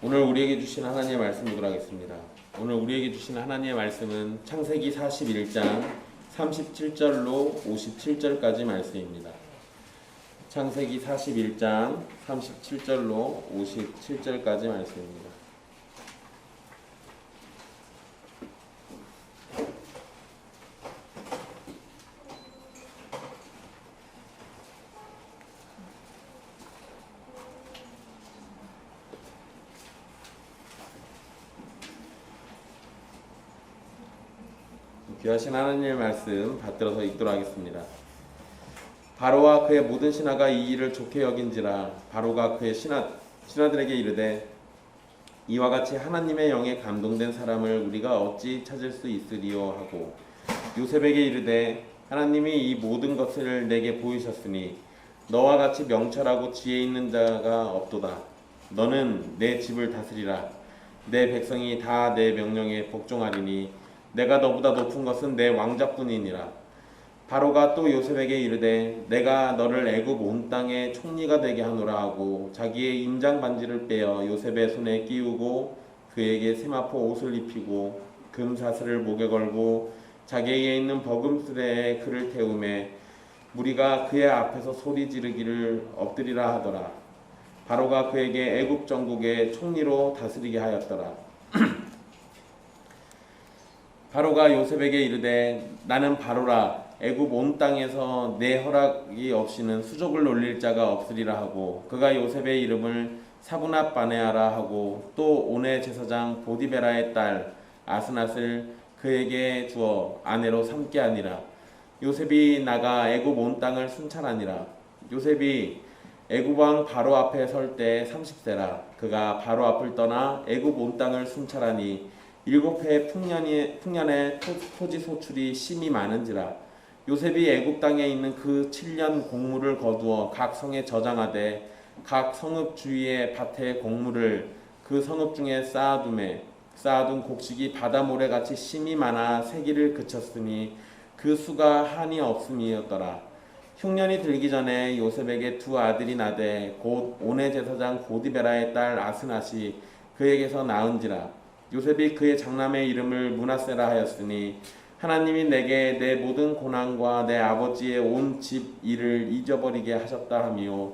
오늘 우리에게 주신 하나님의 말씀 보도록 하겠습니다. 오늘 우리에게 주신 하나님의 말씀은 창세기 41장 37절로 57절까지 말씀입니다. 창세기 41장 37절로 57절까지 말씀입니다. 귀하신 하나님의 말씀 받들어서 읽도록 하겠습니다. 바로와 그의 모든 신하가 이 일을 좋게 여긴지라. 바로가 그의 신하들에게 이르되 이와 같이 하나님의 영에 감동된 사람을 우리가 어찌 찾을 수 있으리요 하고 요셉에게 이르되 하나님이 이 모든 것을 내게 보이셨으니 너와 같이 명철하고 지혜 있는 자가 없도다. 너는 내 집을 다스리라. 내 백성이 다 내 명령에 복종하리니 내가 너보다 높은 것은 내 왕자뿐이니라. 바로가 또 요셉에게 이르되 내가 너를 애굽 온 땅의 총리가 되게 하노라 하고 자기의 임장 반지를 빼어 요셉의 손에 끼우고 그에게 세마포 옷을 입히고 금사슬을 목에 걸고 자기에게 있는 버금스레에 그를 태우매 무리가 그의 앞에서 소리 지르기를 엎드리라 하더라. 바로가 그에게 애굽 전국의 총리로 다스리게 하였더라. 바로가 요셉에게 이르되 나는 바로라. 애굽 온 땅에서 내 허락이 없이는 수족을 놀릴 자가 없으리라 하고 그가 요셉의 이름을 사브낫 바네아라 하고 또 온의 제사장 보디베라의 딸 아스낫을 그에게 주어 아내로 삼게 하니라. 요셉이 나가 애굽 온 땅을 순찰하니라. 요셉이 애굽 왕 바로 앞에 설 때 30세라. 그가 바로 앞을 떠나 애굽 온 땅을 순찰하니 7해 풍년의 토지 소출이 심히 많은지라. 요셉이 애굽 땅에 있는 그 7년 곡물을 거두어 각 성에 저장하되 각 성읍 주위의 밭에 곡물을 그 성읍 중에 쌓아둔 곡식이 바다 모래같이 심히 많아 세기를 그쳤으니 그 수가 한이 없음이었더라. 흉년이 들기 전에 요셉에게 두 아들이 나되 곧 온의 제사장 보디베라의 딸 아스낫이 그에게서 낳은지라. 요셉이 그의 장남의 이름을 므낫세라 하였으니 하나님이 내게 내 모든 고난과 내 아버지의 온 집 일을 잊어버리게 하셨다 하며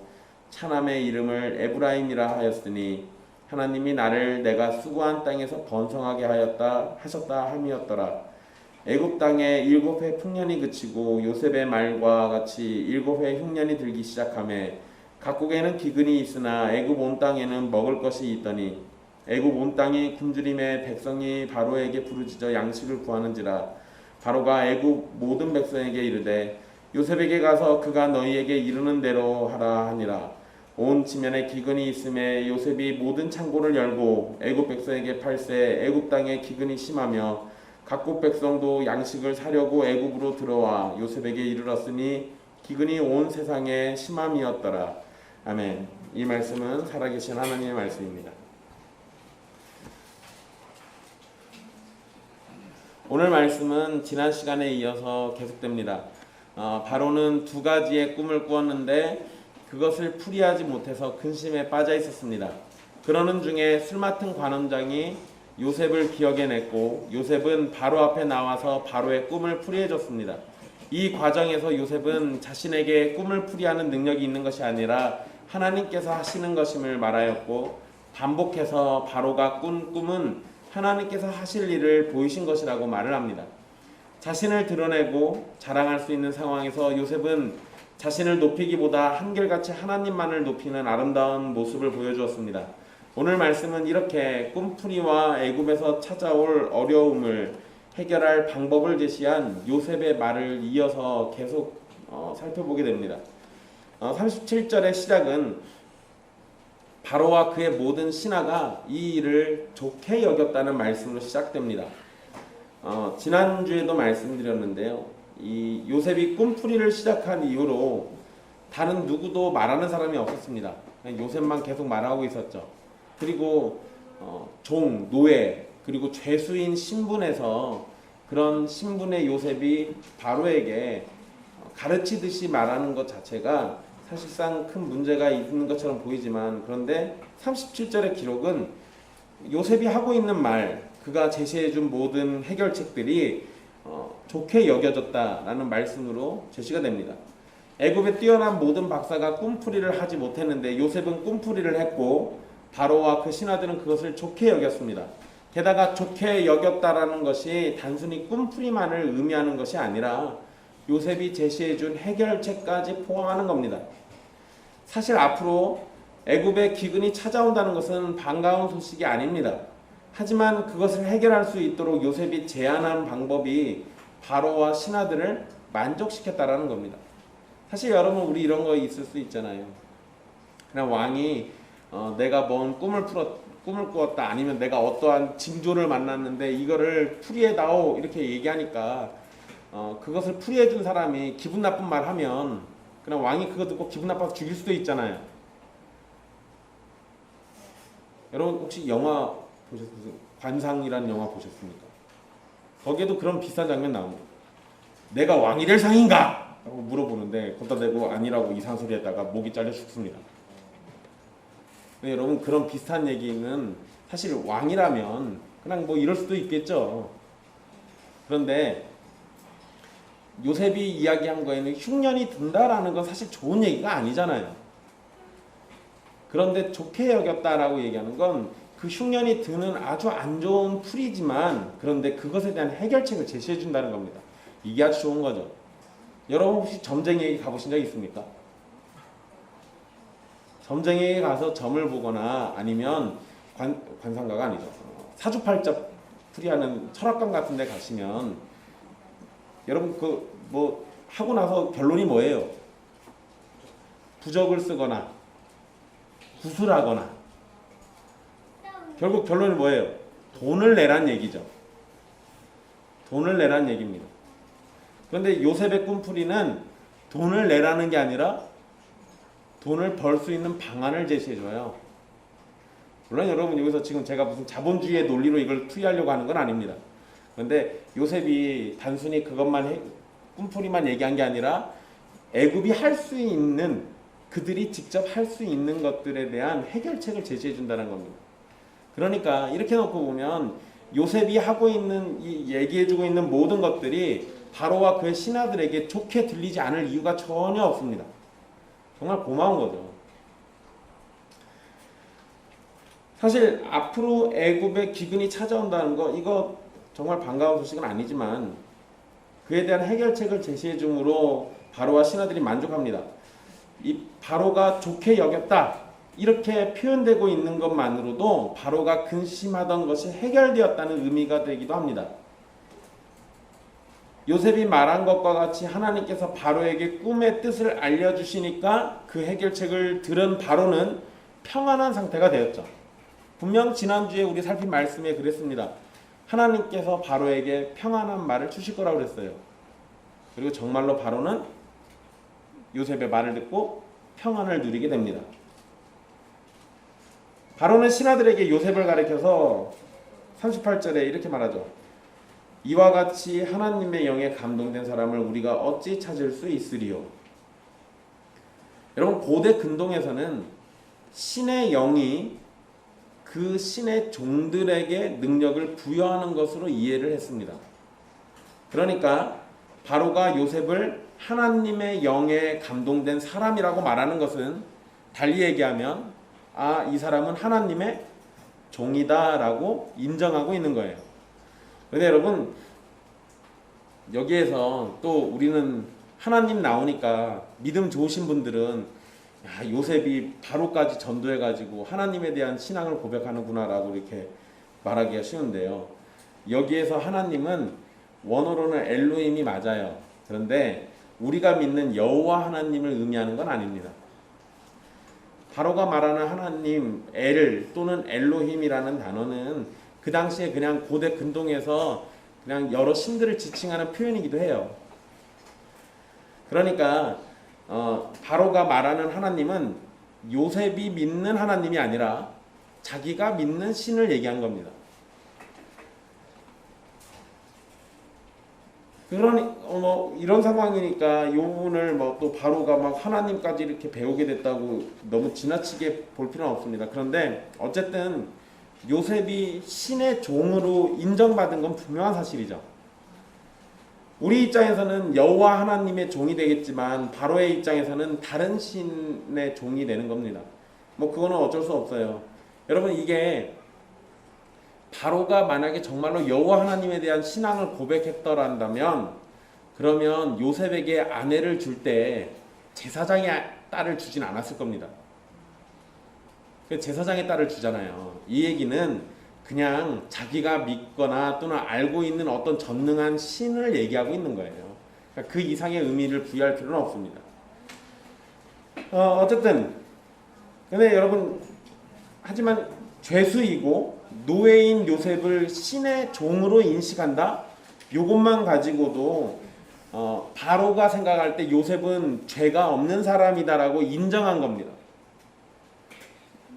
차남의 이름을 에브라임이라 하였으니 하나님이 나를 내가 수고한 땅에서 번성하게 하셨다 함이었더라. 애굽 땅에 7해 풍년이 그치고 요셉의 말과 같이 7해 흉년이 들기 시작하매 각국에는 기근이 있으나 애굽 온 땅에는 먹을 것이 있더니 애굽 온 땅이 굶주림에 백성이 바로에게 부르짖어 양식을 구하는지라. 바로가 애굽 모든 백성에게 이르되 요셉에게 가서 그가 너희에게 이르는 대로 하라 하니라. 온 지면에 기근이 있음에 요셉이 모든 창고를 열고 애굽 백성에게 팔세 애굽 땅에 기근이 심하며 각국 백성도 양식을 사려고 애굽으로 들어와 요셉에게 이르렀으니 기근이 온 세상에 심함이었더라. 아멘. 이 말씀은 살아계신 하나님의 말씀입니다. 오늘 말씀은 지난 시간에 이어서 계속됩니다. 바로는 두 가지의 꿈을 꾸었는데 그것을 풀이하지 못해서 근심에 빠져 있었습니다. 그러는 중에 술 맡은 관원장이 요셉을 기억해냈고 요셉은 바로 앞에 나와서 바로의 꿈을 풀이해줬습니다. 이 과정에서 요셉은 자신에게 꿈을 풀이하는 능력이 있는 것이 아니라 하나님께서 하시는 것임을 말하였고 반복해서 바로가 꾼 꿈은 하나님께서 하실 일을 보이신 것이라고 말을 합니다. 자신을 드러내고 자랑할 수 있는 상황에서 요셉은 자신을 높이기보다 한결같이 하나님만을 높이는 아름다운 모습을 보여주었습니다. 오늘 말씀은 이렇게 꿈풀이와 애굽에서 찾아올 어려움을 해결할 방법을 제시한 요셉의 말을 이어서 계속 살펴보게 됩니다. 37절의 시작은 바로와 그의 모든 신하가 이 일을 좋게 여겼다는 말씀으로 시작됩니다. 지난주에도 말씀드렸는데요. 이 요셉이 꿈풀이를 시작한 이후로 다른 누구도 말하는 사람이 없었습니다. 요셉만 계속 말하고 있었죠. 그리고 종, 노예, 그리고 죄수인 신분에서 그런 신분의 요셉이 바로에게 가르치듯이 말하는 것 자체가 사실상 큰 문제가 있는 것처럼 보이지만, 그런데 37절의 기록은 요셉이 하고 있는 말, 그가 제시해준 모든 해결책들이 좋게 여겨졌다라는 말씀으로 제시가 됩니다. 애굽에 뛰어난 모든 박사가 꿈풀이를 하지 못했는데 요셉은 꿈풀이를 했고 바로와 그 신하들은 그것을 좋게 여겼습니다. 게다가 좋게 여겼다라는 것이 단순히 꿈풀이만을 의미하는 것이 아니라 요셉이 제시해준 해결책까지 포함하는 겁니다. 사실 앞으로 애굽의 기근이 찾아온다는 것은 반가운 소식이 아닙니다. 하지만 그것을 해결할 수 있도록 요셉이 제안한 방법이 바로와 신하들을 만족시켰다라는 겁니다. 사실 여러분, 우리 이런 거 있을 수 있잖아요. 그냥 왕이 내가 뭔 꿈을 꾸었다, 아니면 내가 어떠한 징조를 만났는데 이거를 풀이해다오 이렇게 얘기하니까 그것을 풀이해준 사람이 기분 나쁜 말 하면 그냥 왕이 그거 듣고 기분 나빠서 죽일 수도 있잖아요. 여러분 혹시 영화 보셨어요? 관상이라는 영화 보셨습니까? 거기에도 그런 비슷한 장면 나옵니다. 내가 왕이 될 상인가? 라고 물어보는데 거기다 대고 아니라고 이상한 소리 했다가 목이 잘려 죽습니다. 근데 여러분, 그런 비슷한 얘기는 사실 왕이라면 그냥 뭐 이럴 수도 있겠죠. 그런데 요셉이 이야기한 거에는 흉년이 든다라는 건 사실 좋은 얘기가 아니잖아요. 그런데 좋게 여겼다라고 얘기하는 건 그 흉년이 드는 아주 안 좋은 풀이지만 그런데 그것에 대한 해결책을 제시해 준다는 겁니다. 이게 아주 좋은 거죠. 여러분 혹시 점쟁이에게 가보신 적 있습니까? 점쟁이에게 가서 점을 보거나 아니면 관상가가 아니죠. 사주팔자 풀이하는 철학관 같은 데 가시면 여러분 그 뭐 하고 나서 결론이 뭐예요? 부적을 쓰거나 구술하거나 결국 결론이 뭐예요? 돈을 내란 얘기죠. 돈을 내란 얘기입니다. 그런데 요셉의 꿈풀이는 돈을 내라는 게 아니라 돈을 벌 수 있는 방안을 제시해줘요. 물론 여러분 여기서 지금 제가 무슨 자본주의의 논리로 이걸 투의하려고 하는 건 아닙니다. 그런데 요셉이 단순히 그것만 꿈풀이만 얘기한 게 아니라 애굽이 할 수 있는, 그들이 직접 할 수 있는 것들에 대한 해결책을 제시해 준다는 겁니다. 그러니까 이렇게 놓고 보면 요셉이 하고 있는, 얘기해주고 있는 모든 것들이 바로와 그의 신하들에게 좋게 들리지 않을 이유가 전혀 없습니다. 정말 고마운 거죠. 사실 앞으로 애굽의 기근이 찾아온다는 거, 이거 정말 반가운 소식은 아니지만 그에 대한 해결책을 제시해 줌으로 바로와 신하들이 만족합니다. 이 바로가 좋게 여겼다 이렇게 표현되고 있는 것만으로도 바로가 근심하던 것이 해결되었다는 의미가 되기도 합니다. 요셉이 말한 것과 같이 하나님께서 바로에게 꿈의 뜻을 알려주시니까 그 해결책을 들은 바로는 평안한 상태가 되었죠. 분명 지난주에 우리 살핀 말씀에 그랬습니다. 하나님께서 바로에게 평안한 말을 주실 거라고 그랬어요. 그리고 정말로 바로는 요셉의 말을 듣고 평안을 누리게 됩니다. 바로는 신하들에게 요셉을 가리켜서 38절에 이렇게 말하죠. 이와 같이 하나님의 영에 감동된 사람을 우리가 어찌 찾을 수 있으리요. 여러분 고대 근동에서는 신의 영이 그 신의 종들에게 능력을 부여하는 것으로 이해를 했습니다. 그러니까 바로가 요셉을 하나님의 영에 감동된 사람이라고 말하는 것은 달리 얘기하면 이 사람은 하나님의 종이다라고 인정하고 있는 거예요. 그런데 여러분 여기에서 또 우리는 하나님 나오니까 믿음 좋으신 분들은 요셉이 바로까지 전도해가지고 하나님에 대한 신앙을 고백하는구나라고 이렇게 말하기가 쉬운데요. 여기에서 하나님은 원어로는 엘로힘이 맞아요. 그런데 우리가 믿는 여호와 하나님을 의미하는 건 아닙니다. 바로가 말하는 하나님, 엘 또는 엘로힘이라는 단어는 그 당시에 그냥 고대 근동에서 그냥 여러 신들을 지칭하는 표현이기도 해요. 그러니까 바로가 말하는 하나님은 요셉이 믿는 하나님이 아니라 자기가 믿는 신을 얘기한 겁니다. 그러니 이런 상황이니까 이 부분을 또 바로가 막 하나님까지 이렇게 배우게 됐다고 너무 지나치게 볼 필요는 없습니다. 그런데 어쨌든 요셉이 신의 종으로 인정받은 건 분명한 사실이죠. 우리 입장에서는 여호와 하나님의 종이 되겠지만 바로의 입장에서는 다른 신의 종이 되는 겁니다. 뭐 그거는 어쩔 수 없어요. 여러분, 이게 바로가 만약에 정말로 여호와 하나님에 대한 신앙을 고백했더란다면, 그러면 요셉에게 아내를 줄 때 제사장의 딸을 주진 않았을 겁니다. 제사장의 딸을 주잖아요. 이 얘기는 그냥 자기가 믿거나 또는 알고 있는 어떤 전능한 신을 얘기하고 있는 거예요. 그러니까 그 이상의 의미를 부여할 필요는 없습니다. 어쨌든 근데 여러분, 하지만 죄수이고 노예인 요셉을 신의 종으로 인식한다? 이것만 가지고도 바로가 생각할 때 요셉은 죄가 없는 사람이다라고 인정한 겁니다.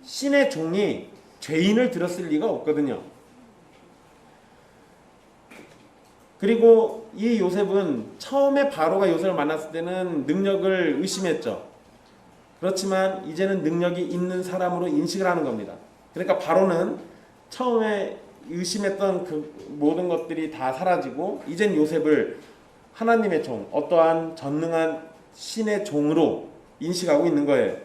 신의 종이 죄인을 들었을 리가 없거든요. 그리고 이 요셉은 처음에 바로가 요셉을 만났을 때는 능력을 의심했죠. 그렇지만 이제는 능력이 있는 사람으로 인식을 하는 겁니다. 그러니까 바로는 처음에 의심했던 그 모든 것들이 다 사라지고 이젠 요셉을 하나님의 종, 어떠한 전능한 신의 종으로 인식하고 있는 거예요.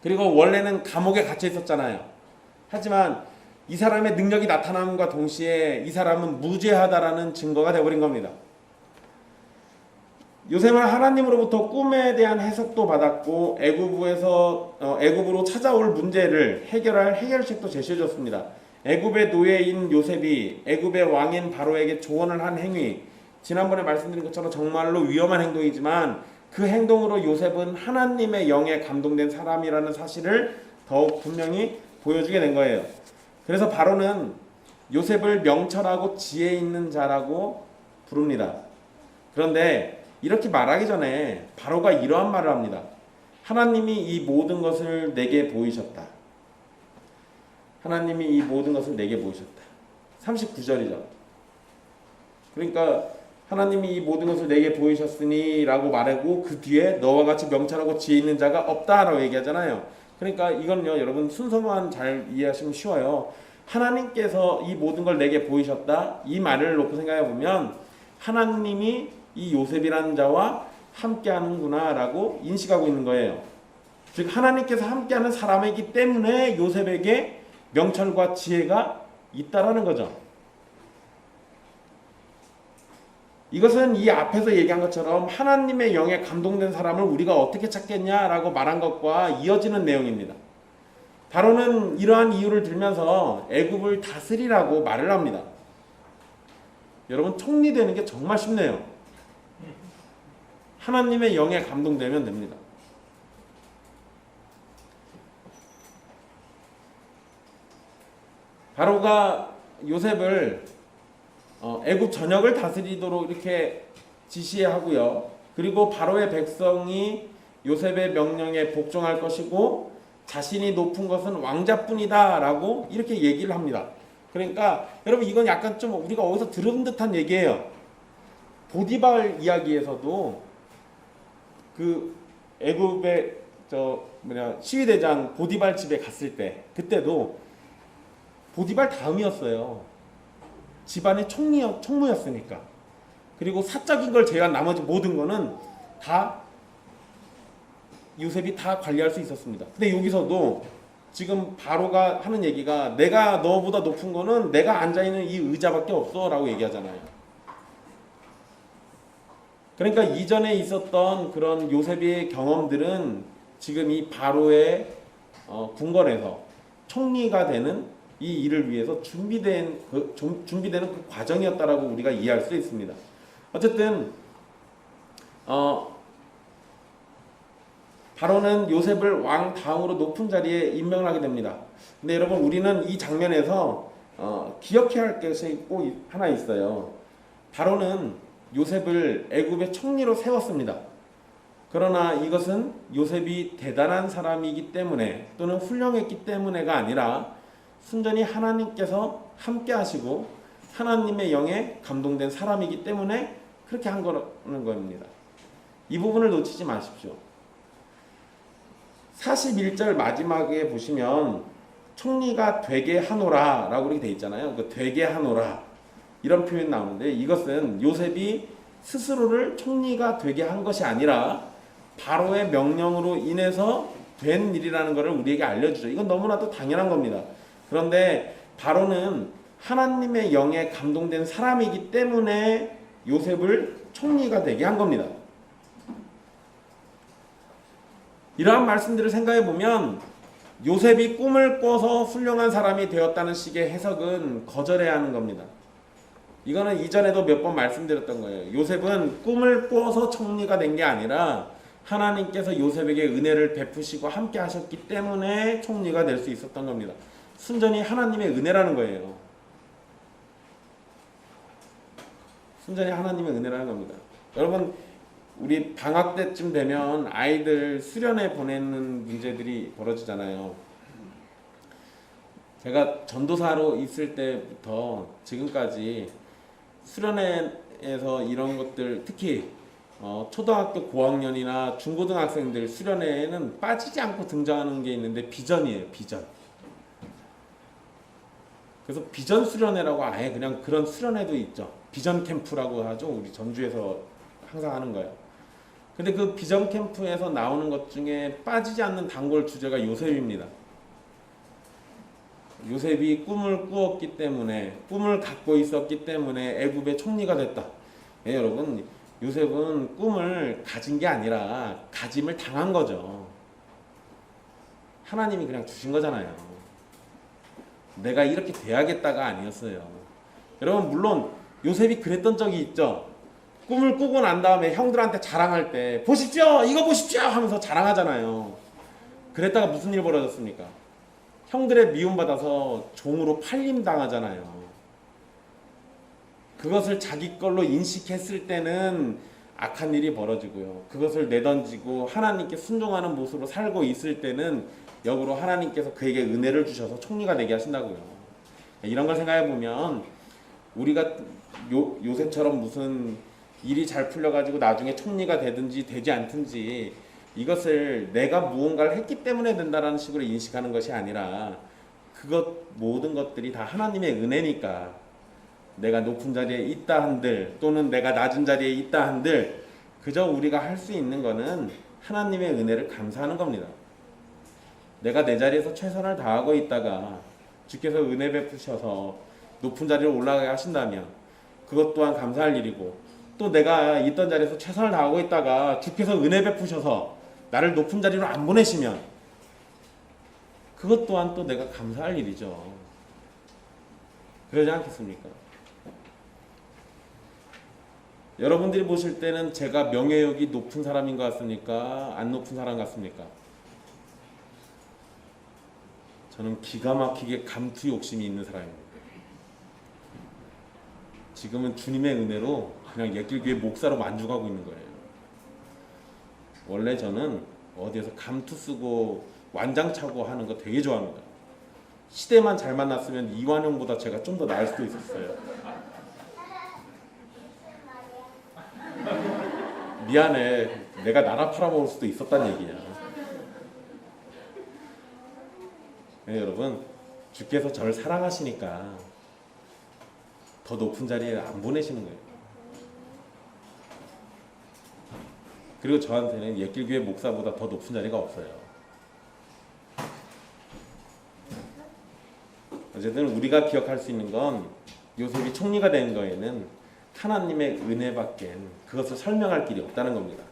그리고 원래는 감옥에 갇혀 있었잖아요. 하지만 이 사람의 능력이 나타남과 동시에 이 사람은 무죄하다라는 증거가 되어버린 겁니다. 요셉은 하나님으로부터 꿈에 대한 해석도 받았고 애굽으로 찾아올 문제를 해결할 해결책도 제시해줬습니다. 애굽의 노예인 요셉이 애굽의 왕인 바로에게 조언을 한 행위, 지난번에 말씀드린 것처럼 정말로 위험한 행동이지만 그 행동으로 요셉은 하나님의 영에 감동된 사람이라는 사실을 더욱 분명히 보여주게 된 거예요. 그래서 바로는 요셉을 명철하고 지혜 있는 자라고 부릅니다. 그런데 이렇게 말하기 전에 바로가 이러한 말을 합니다. 하나님이 이 모든 것을 내게 보이셨다. 하나님이 이 모든 것을 내게 보이셨다. 39절이죠. 그러니까 하나님이 이 모든 것을 내게 보이셨으니 라고 말하고 그 뒤에 너와 같이 명철하고 지혜 있는 자가 없다라고 얘기하잖아요. 그러니까 이건요, 여러분 순서만 잘 이해하시면 쉬워요. 하나님께서 이 모든 걸 내게 보이셨다, 이 말을 놓고 생각해 보면 하나님이 이 요셉이라는 자와 함께하는구나 라고 인식하고 있는 거예요. 즉 하나님께서 함께하는 사람이기 때문에 요셉에게 명철과 지혜가 있다라는 거죠. 이것은 이 앞에서 얘기한 것처럼 하나님의 영에 감동된 사람을 우리가 어떻게 찾겠냐라고 말한 것과 이어지는 내용입니다. 바로는 이러한 이유를 들면서 애굽을 다스리라고 말을 합니다. 여러분, 총리되는 게 정말 쉽네요. 하나님의 영에 감동되면 됩니다. 바로가 요셉을 애굽 전역을 다스리도록 이렇게 지시하고요. 그리고 바로의 백성이 요셉의 명령에 복종할 것이고 자신이 높은 것은 왕자뿐이다 라고 이렇게 얘기를 합니다. 그러니까 여러분, 이건 약간 좀 우리가 어디서 들은 듯한 얘기예요. 보디발 이야기에서도 그 애굽의 시위대장 보디발 집에 갔을 때, 그때도 보디발 다음이었어요. 집안의 총무였으니까. 그리고 사적인 걸 제외한 나머지 모든 거는 다 요셉이 다 관리할 수 있었습니다. 근데 여기서도 지금 바로가 하는 얘기가 내가 너보다 높은 거는 내가 앉아있는 이 의자밖에 없어 라고 얘기하잖아요. 그러니까 이전에 있었던 그런 요셉의 경험들은 지금 이 바로의 궁궐에서 총리가 되는 이 일을 위해서 준비되는 그 과정이었다라고 우리가 이해할 수 있습니다. 어쨌든 바로는 요셉을 왕 다음으로 높은 자리에 임명을 하게 됩니다. 근데 여러분, 우리는 이 장면에서 기억해야 할 것이 꼭 하나 있어요. 바로는 요셉을 애굽의 총리로 세웠습니다. 그러나 이것은 요셉이 대단한 사람이기 때문에 또는 훌륭했기 때문에가 아니라 순전히 하나님께서 함께 하시고 하나님의 영에 감동된 사람이기 때문에 그렇게 한 거라는 겁니다. 이 부분을 놓치지 마십시오. 41절 마지막에 보시면 총리가 되게 하노라 라고 이렇게 돼 있잖아요. 그 되게 하노라 이런 표현이 나오는데, 이것은 요셉이 스스로를 총리가 되게 한 것이 아니라 바로의 명령으로 인해서 된 일이라는 것을 우리에게 알려주죠. 이건 너무나도 당연한 겁니다. 그런데 바로는 하나님의 영에 감동된 사람이기 때문에 요셉을 총리가 되게 한 겁니다. 이러한 말씀들을 생각해 보면 요셉이 꿈을 꿔서 훌륭한 사람이 되었다는 식의 해석은 거절해야 하는 겁니다. 이거는 이전에도 몇 번 말씀드렸던 거예요. 요셉은 꿈을 꿔서 총리가 된 게 아니라 하나님께서 요셉에게 은혜를 베푸시고 함께 하셨기 때문에 총리가 될 수 있었던 겁니다. 순전히 하나님의 은혜라는 거예요. 순전히 하나님의 은혜라는 겁니다. 여러분, 우리 방학 때쯤 되면 아이들 수련회 보내는 문제들이 벌어지잖아요. 제가 전도사로 있을 때부터 지금까지 수련회에서 이런 것들, 특히 초등학교 고학년이나 중고등학생들 수련회에는 빠지지 않고 등장하는 게 있는데 비전이에요. 비전. 그래서 비전 수련회라고 아예 그냥 그런 수련회도 있죠. 비전 캠프라고 하죠. 우리 전주에서 항상 하는 거예요. 근데 그 비전 캠프에서 나오는 것 중에 빠지지 않는 단골 주제가 요셉입니다. 요셉이 꿈을 꾸었기 때문에, 꿈을 갖고 있었기 때문에 애굽의 총리가 됐다. 네, 여러분, 요셉은 꿈을 가진 게 아니라 가짐을 당한 거죠. 하나님이 그냥 주신 거잖아요. 내가 이렇게 돼야겠다가 아니었어요. 여러분, 물론 요셉이 그랬던 적이 있죠. 꿈을 꾸고 난 다음에 형들한테 자랑할 때 보십시오, 이거 보십시오 하면서 자랑하잖아요. 그랬다가 무슨 일 벌어졌습니까? 형들의 미움받아서 종으로 팔림 당하잖아요. 그것을 자기 걸로 인식했을 때는 악한 일이 벌어지고요. 그것을 내던지고 하나님께 순종하는 모습으로 살고 있을 때는 역으로 하나님께서 그에게 은혜를 주셔서 총리가 되게 하신다고요. 이런 걸 생각해 보면 우리가 요셉처럼 무슨 일이 잘 풀려가지고 나중에 총리가 되든지 되지 않든지 이것을 내가 무언가를 했기 때문에 된다라는 식으로 인식하는 것이 아니라 모든 것들이 다 하나님의 은혜니까, 내가 높은 자리에 있다 한들 또는 내가 낮은 자리에 있다 한들 그저 우리가 할 수 있는 거는 하나님의 은혜를 감사하는 겁니다. 내가 내 자리에서 최선을 다하고 있다가 주께서 은혜 베푸셔서 높은 자리로 올라가게 하신다면 그것 또한 감사할 일이고, 또 내가 있던 자리에서 최선을 다하고 있다가 주께서 은혜 베푸셔서 나를 높은 자리로 안 보내시면 그것 또한 또 내가 감사할 일이죠. 그러지 않겠습니까? 여러분들이 보실 때는 제가 명예욕이 높은 사람인 것 같습니까? 안 높은 사람 같습니까? 저는 기가 막히게 감투 욕심이 있는 사람입니다. 지금은 주님의 은혜로 그냥 예길교회 목사로 만족하고 있는 거예요. 원래 저는 어디에서 감투 쓰고 완장 차고 하는 거 되게 좋아합니다. 시대만 잘 만났으면 이완용보다 제가 좀 더 나을 수도 있었어요. 미안해, 내가 나라 팔아먹을 수도 있었단 얘기야. 네, 여러분, 주께서 저를 사랑하시니까 더 높은 자리에 안 보내시는 거예요. 그리고 저한테는 예길교회 목사보다 더 높은 자리가 없어요. 어쨌든 우리가 기억할 수 있는 건 요셉이 총리가 된 거에는 하나님의 은혜밖엔 그것을 설명할 길이 없다는 겁니다.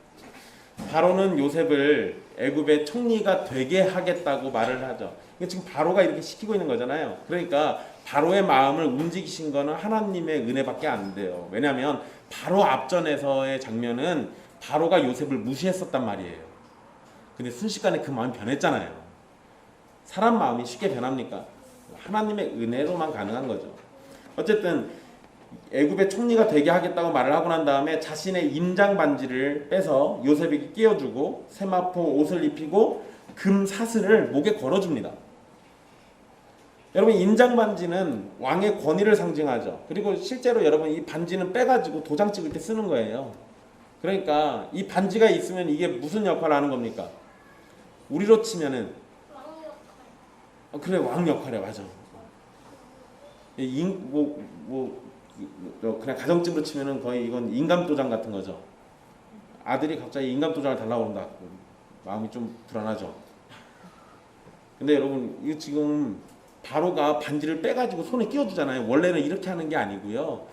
바로는 요셉을 애굽의 총리가 되게 하겠다고 말을 하죠. 지금 바로가 이렇게 시키고 있는 거잖아요. 그러니까 바로의 마음을 움직이신 거는 하나님의 은혜밖에 안 돼요. 왜냐하면 바로 앞전에서의 장면은 바로가 요셉을 무시했었단 말이에요. 근데 순식간에 그 마음이 변했잖아요. 사람 마음이 쉽게 변합니까? 하나님의 은혜로만 가능한 거죠. 어쨌든 애굽의 총리가 되게 하겠다고 말을 하고 난 다음에 자신의 임장 반지를 빼서 요셉에게 끼워주고 세마포 옷을 입히고 금 사슬을 목에 걸어줍니다. 여러분, 임장 반지는 왕의 권위를 상징하죠. 그리고 실제로 여러분 이 반지는 빼가지고 도장 찍을 때 쓰는 거예요. 그러니까 이 반지가 있으면 이게 무슨 역할을 하는 겁니까? 우리로 치면은 그래, 왕 역할이야, 맞아. 그냥 가정집으로 치면은 거의 이건 인감도장 같은 거죠. 아들이 갑자기 인감도장을 달라고 한다. 마음이 좀 불안하죠. 근데 여러분, 이거 지금 바로가 반지를 빼가지고 손에 끼워주잖아요. 원래는 이렇게 하는 게 아니고요.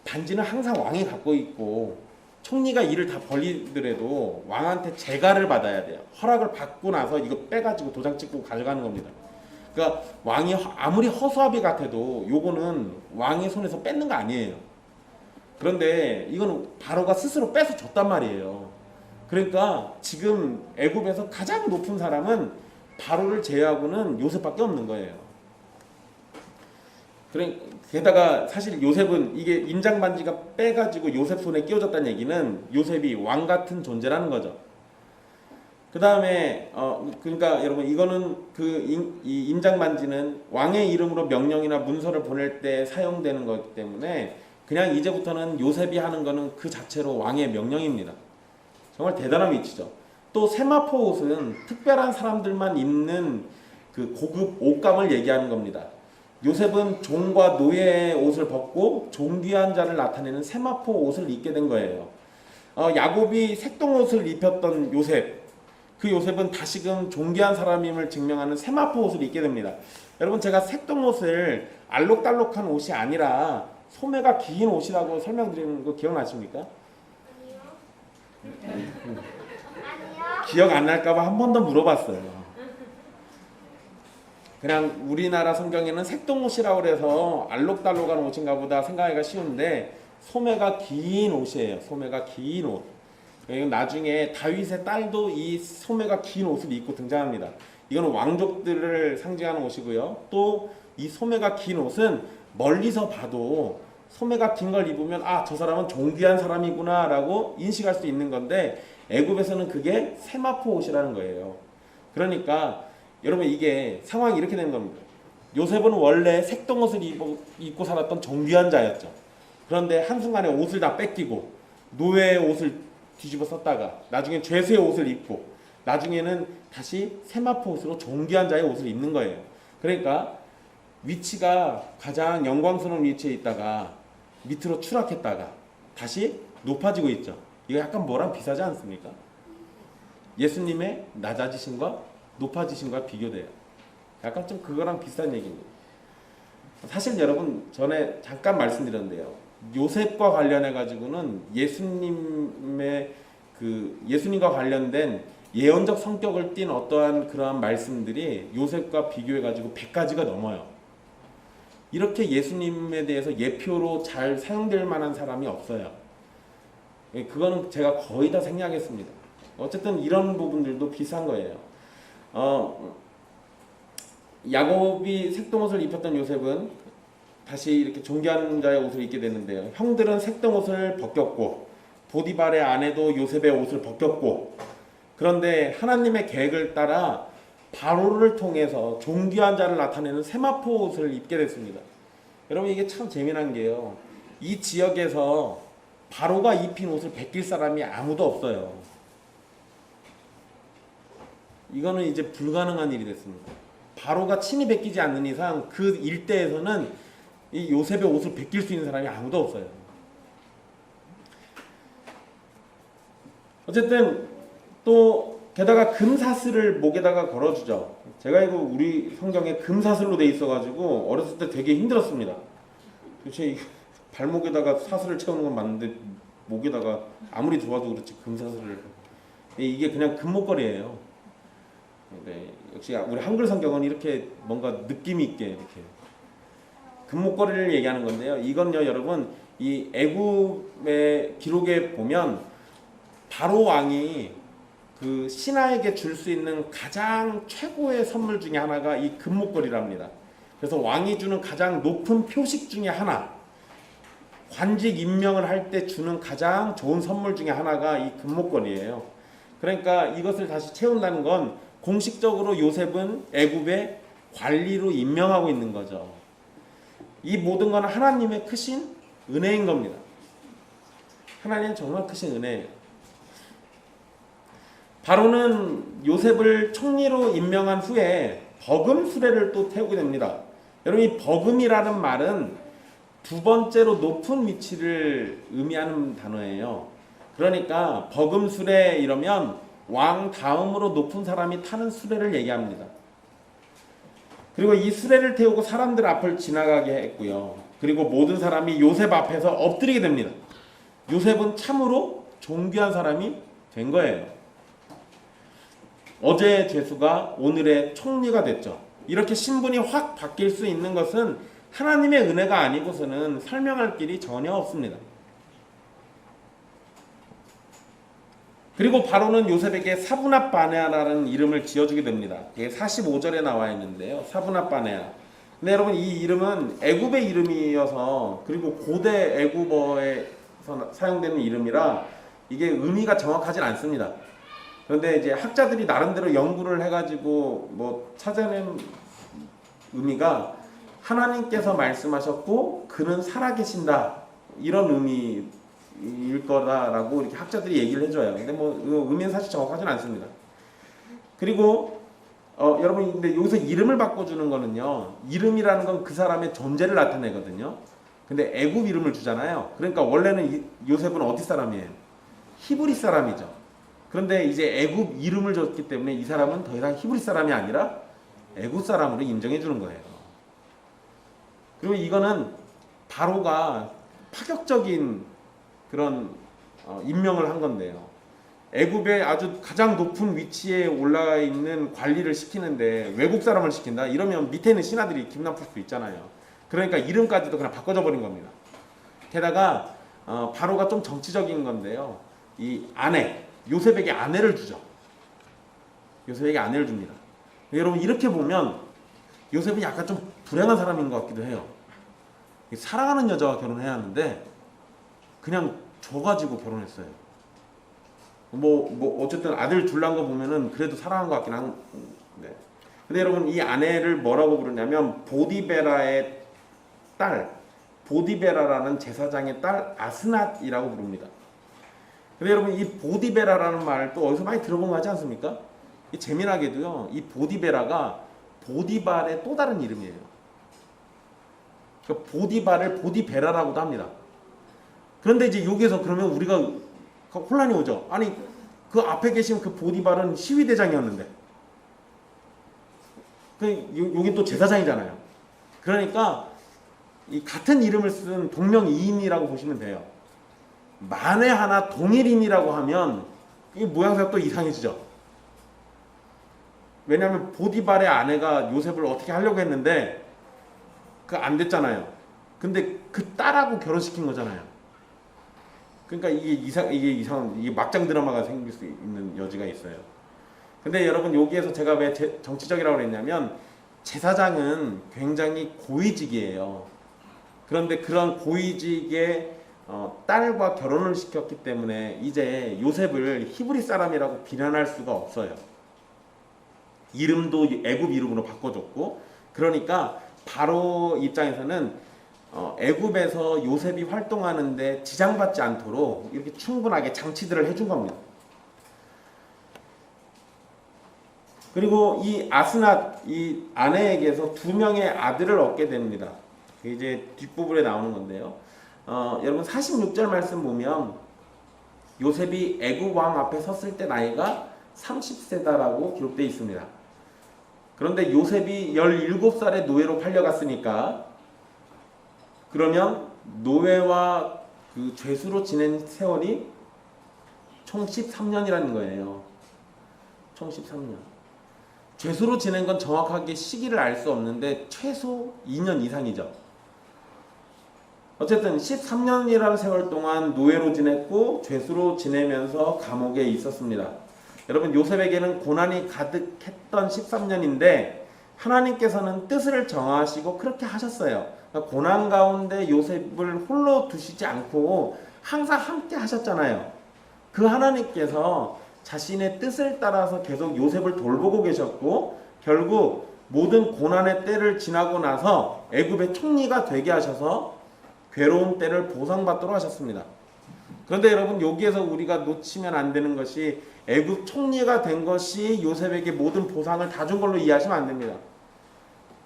반지는 항상 왕이 갖고 있고, 총리가 일을 다 벌리더라도 왕한테 재가를 받아야 돼요. 허락을 받고 나서 이거 빼가지고 도장 찍고 가져가는 겁니다. 그러니까 왕이 아무리 허수아비 같아도 요거는 왕의 손에서 뺏는 거 아니에요. 그런데 이거는 바로가 스스로 뺏어 줬단 말이에요. 그러니까 지금 애굽에서 가장 높은 사람은 바로를 제외하고는 요셉밖에 없는 거예요. 게다가 사실 요셉은 이게 인장 반지가 빼가지고 요셉 손에 끼워졌다는 얘기는 요셉이 왕 같은 존재라는 거죠. 그 다음에 그러니까 여러분 이거는 이 인장 반지는 왕의 이름으로 명령이나 문서를 보낼 때 사용되는 거기 때문에 그냥 이제부터는 요셉이 하는 거는 그 자체로 왕의 명령입니다. 정말 대단한 위치죠. 또 세마포 옷은 특별한 사람들만 입는 그 고급 옷감을 얘기하는 겁니다. 요셉은 종과 노예의 옷을 벗고 존귀한 자를 나타내는 세마포 옷을 입게 된 거예요. 야곱이 색동옷을 입혔던 요셉, 그 요셉은 다시금 존귀한 사람임을 증명하는 세마포 옷을 입게 됩니다. 여러분, 제가 색동옷을 알록달록한 옷이 아니라 소매가 긴 옷이라고 설명드리는 거 기억나십니까? 아니요. 기억 안 날까봐 한 번 더 물어봤어요. 그냥 우리나라 성경에는 색동옷이라고 해서 알록달록한 옷인가 보다 생각하기가 쉬운데 소매가 긴 옷이에요. 소매가 긴 옷. 나중에 다윗의 딸도 이 소매가 긴 옷을 입고 등장합니다. 이거는 왕족들을 상징하는 옷이고요. 또 이 소매가 긴 옷은 멀리서 봐도 소매가 긴 걸 입으면 저 사람은 존귀한 사람이구나 라고 인식할 수 있는 건데 애굽에서는 그게 세마포 옷이라는 거예요. 그러니까 여러분 이게 상황이 이렇게 된 겁니다. 요셉은 원래 색동옷을 입고 살았던 존귀한 자였죠. 그런데 한순간에 옷을 다 뺏기고 노예의 옷을 뒤집어 썼다가 나중에 죄수의 옷을 입고 나중에는 다시 세마포 옷으로 존귀한 자의 옷을 입는 거예요. 그러니까 위치가 가장 영광스러운 위치에 있다가 밑으로 추락했다가 다시 높아지고 있죠. 이거 약간 뭐랑 비슷하지 않습니까? 예수님의 낮아지심과 높아지심과 비교돼요. 약간 좀 그거랑 비슷한 얘기입니다. 사실 여러분 전에 잠깐 말씀드렸는데요. 요셉과 관련해 가지고는 예수님과 관련된 예언적 성격을 띤 어떠한 그러한 말씀들이 요셉과 비교해 가지고 100가지가 넘어요. 이렇게 예수님에 대해서 예표로 잘 사용될 만한 사람이 없어요. 그거는 제가 거의 다 생략했습니다. 어쨌든 이런 부분들도 비슷한 거예요. 야곱이 색동옷을 입혔던 요셉은 다시 이렇게 존귀한 자의 옷을 입게 되는데요. 형들은 색동옷을 벗겼고 보디발의 아내도 요셉의 옷을 벗겼고, 그런데 하나님의 계획을 따라 바로를 통해서 존귀한 자를 나타내는 세마포 옷을 입게 됐습니다. 여러분 이게 참 재미난 게요. 이 지역에서 바로가 입힌 옷을 벗길 사람이 아무도 없어요. 이거는 이제 불가능한 일이 됐습니다. 바로가 친히 벗기지 않는 이상 그 일대에서는 이 요셉의 옷을 벗길 수 있는 사람이 아무도 없어요. 어쨌든 또 게다가 금사슬을 목에다가 걸어주죠. 제가 이거 우리 성경에 금사슬로 돼 있어가지고 어렸을 때 되게 힘들었습니다. 도대체 발목에다가 사슬을 채우는 건 맞는데 목에다가 아무리 좋아도 그렇지 금사슬을, 이게 그냥 금목걸이에요. 네, 역시 우리 한글 성경은 이렇게 뭔가 느낌 있게 이렇게 금목걸이를 얘기하는 건데요. 이건요 여러분 이 애굽의 기록에 보면 바로 왕이 그 신하에게 줄 수 있는 가장 최고의 선물 중에 하나가 이 금목걸이랍니다. 그래서 왕이 주는 가장 높은 표식 중에 하나, 관직 임명을 할 때 주는 가장 좋은 선물 중에 하나가 이 금목걸이에요. 그러니까 이것을 다시 채운다는 건 공식적으로 요셉은 애굽의 관리로 임명하고 있는 거죠. 이 모든 건 하나님의 크신 은혜인 겁니다. 하나님은 정말 크신 은혜예요. 바로는 요셉을 총리로 임명한 후에 버금 수레를 또 태우게 됩니다. 여러분 이 버금이라는 말은 두 번째로 높은 위치를 의미하는 단어예요. 그러니까 버금 수레 이러면 왕 다음으로 높은 사람이 타는 수레를 얘기합니다. 그리고 이 수레를 태우고 사람들 앞을 지나가게 했고요. 그리고 모든 사람이 요셉 앞에서 엎드리게 됩니다. 요셉은 참으로 존귀한 사람이 된 거예요. 어제의 죄수가 오늘의 총리가 됐죠. 이렇게 신분이 확 바뀔 수 있는 것은 하나님의 은혜가 아니고서는 설명할 길이 전혀 없습니다. 그리고 바로는 요셉에게 사브낫 바네아라는 이름을 지어주게 됩니다. 이게 45절에 나와 있는데요. 사브낫 바네아. 근데 여러분 이 이름은 애굽의 이름이어서 그리고 고대 애굽어에서 사용되는 이름이라 이게 의미가 정확하진 않습니다. 그런데 이제 학자들이 나름대로 연구를 해가지고 뭐 찾아낸 의미가 하나님께서 말씀하셨고 그는 살아계신다 이런 의미일 거다라고 이렇게 학자들이 얘기를 해줘요. 근데 뭐 의미는 사실 정확하진 않습니다. 그리고 여러분 근데 여기서 이름을 바꿔주는 거는요. 이름이라는 건 그 사람의 존재를 나타내거든요. 근데 애굽 이름을 주잖아요. 그러니까 원래는 요셉은 어디 사람이에요? 히브리 사람이죠. 그런데 이제 애굽 이름을 줬기 때문에 이 사람은 더 이상 히브리 사람이 아니라 애굽 사람으로 인정해 주는 거예요. 그리고 이거는 바로가 파격적인 그런 임명을 한 건데요. 애굽의 아주 가장 높은 위치에 올라가 있는 관리를 시키는데 외국 사람을 시킨다? 이러면 밑에 있는 신하들이 기분 나쁠 수 있잖아요. 그러니까 이름까지도 그냥 바꿔줘 버린 겁니다. 게다가 바로가 좀 정치적인 건데요. 이 아내, 요셉에게 아내를 주죠. 요셉에게 아내를 줍니다. 여러분 이렇게 보면 요셉은 약간 좀 불행한 사람인 것 같기도 해요. 사랑하는 여자와 결혼해야 하는데 그냥 줘가지고 결혼했어요. 뭐 어쨌든 아들 둘 낳은 거 보면은 그래도 사랑한 것 같긴 한데. 근데 여러분 이 아내를 뭐라고 부르냐면 보디베라의 딸, 보디베라라는 제사장의 딸 아스낫이라고 부릅니다. 근데 여러분 이 보디베라라는 말 또 어디서 많이 들어본 거 같지 않습니까? 이 재미나게도요. 이 보디베라가 보디발의 또 다른 이름이에요. 그 보디발을 보디베라라고도 합니다. 그런데 이제 여기에서 그러면 우리가 혼란이 오죠. 아니 그 앞에 계신 그 보디발은 시위대장이었는데 여기 또 제사장이잖아요. 그러니까 이 같은 이름을 쓴 동명이인이라고 보시면 돼요. 만에 하나 동일인이라고 하면 이 모양새가 또 이상해지죠. 왜냐하면 보디발의 아내가 요셉을 어떻게 하려고 했는데 그 안 됐잖아요. 근데 그 딸하고 결혼시킨 거잖아요. 그러니까 이게 막장 드라마가 생길 수 있는 여지가 있어요. 근데 여러분 여기에서 제가 왜 정치적이라고 그랬냐면 제사장은 굉장히 고위직이에요. 그런데 그런 고위직의 딸과 결혼을 시켰기 때문에 이제 요셉을 히브리 사람이라고 비난할 수가 없어요. 이름도 애굽 이름으로 바꿔줬고 그러니까 바로 입장에서는 애굽에서 요셉이 활동하는데 지장받지 않도록 이렇게 충분하게 장치들을 해준 겁니다. 그리고 이 아스낫 이 아내에게서 2명의 아들을 얻게 됩니다. 이제 뒷부분에 나오는 건데요. 여러분 46절 말씀 보면 요셉이 애굽 왕 앞에 섰을 때 나이가 30세다라고 기록되어 있습니다. 그런데 요셉이 17살에 노예로 팔려갔으니까 그러면 노예와 그 죄수로 지낸 세월이 총 13년이라는 거예요. 총 13년. 죄수로 지낸 건 정확하게 시기를 알 수 없는데 최소 2년 이상이죠. 어쨌든 13년이라는 세월 동안 노예로 지냈고 죄수로 지내면서 감옥에 있었습니다. 여러분 요셉에게는 고난이 가득했던 13년인데 하나님께서는 뜻을 정하시고 그렇게 하셨어요. 그러니까 고난 가운데 요셉을 홀로 두시지 않고 항상 함께 하셨잖아요. 그 하나님께서 자신의 뜻을 따라서 계속 요셉을 돌보고 계셨고 결국 모든 고난의 때를 지나고 나서 애굽의 총리가 되게 하셔서 괴로운 때를 보상받도록 하셨습니다. 그런데 여러분 여기에서 우리가 놓치면 안 되는 것이 애굽 총리가 된 것이 요셉에게 모든 보상을 다 준 걸로 이해하시면 안 됩니다.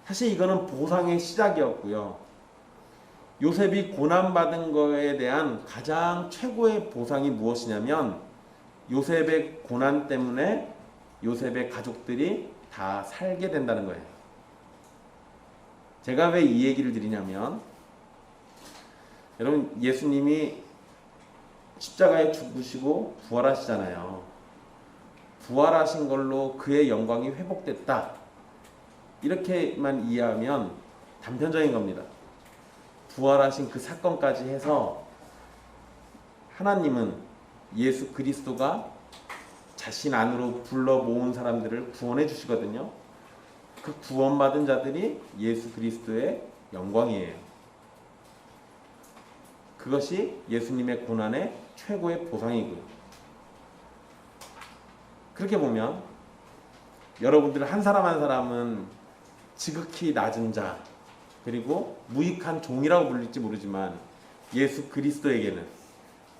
사실 이거는 보상의 시작이었고요. 요셉이 고난받은 거에 대한 가장 최고의 보상이 무엇이냐면 요셉의 고난 때문에 요셉의 가족들이 다 살게 된다는 거예요. 제가 왜 이 얘기를 드리냐면 여러분 예수님이 십자가에 죽으시고 부활하시잖아요. 부활하신 걸로 그의 영광이 회복됐다. 이렇게만 이해하면 단편적인 겁니다. 부활하신 그 사건까지 해서 하나님은 예수 그리스도가 자신 안으로 불러 모은 사람들을 구원해 주시거든요. 그 구원받은 자들이 예수 그리스도의 영광이에요. 그것이 예수님의 고난의 최고의 보상이고요. 그렇게 보면 여러분들 한 사람 한 사람은 지극히 낮은 자 그리고 무익한 종이라고 불릴지 모르지만 예수 그리스도에게는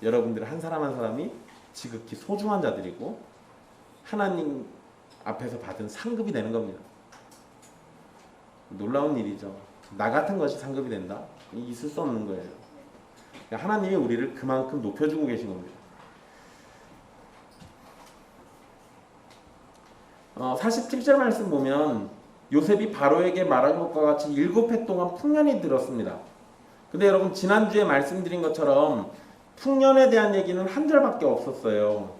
여러분들 한 사람 한 사람이 지극히 소중한 자들이고 하나님 앞에서 받은 상급이 되는 겁니다. 놀라운 일이죠. 나 같은 것이 상급이 된다? 있을 수 없는 거예요. 하나님이 우리를 그만큼 높여주고 계신 겁니다. 47절 말씀 보면 요셉이 바로에게 말한 것과 같이 7해 동안 풍년이 들었습니다. 근데 여러분 지난주에 말씀드린 것처럼 풍년에 대한 얘기는 한 절밖에 없었어요.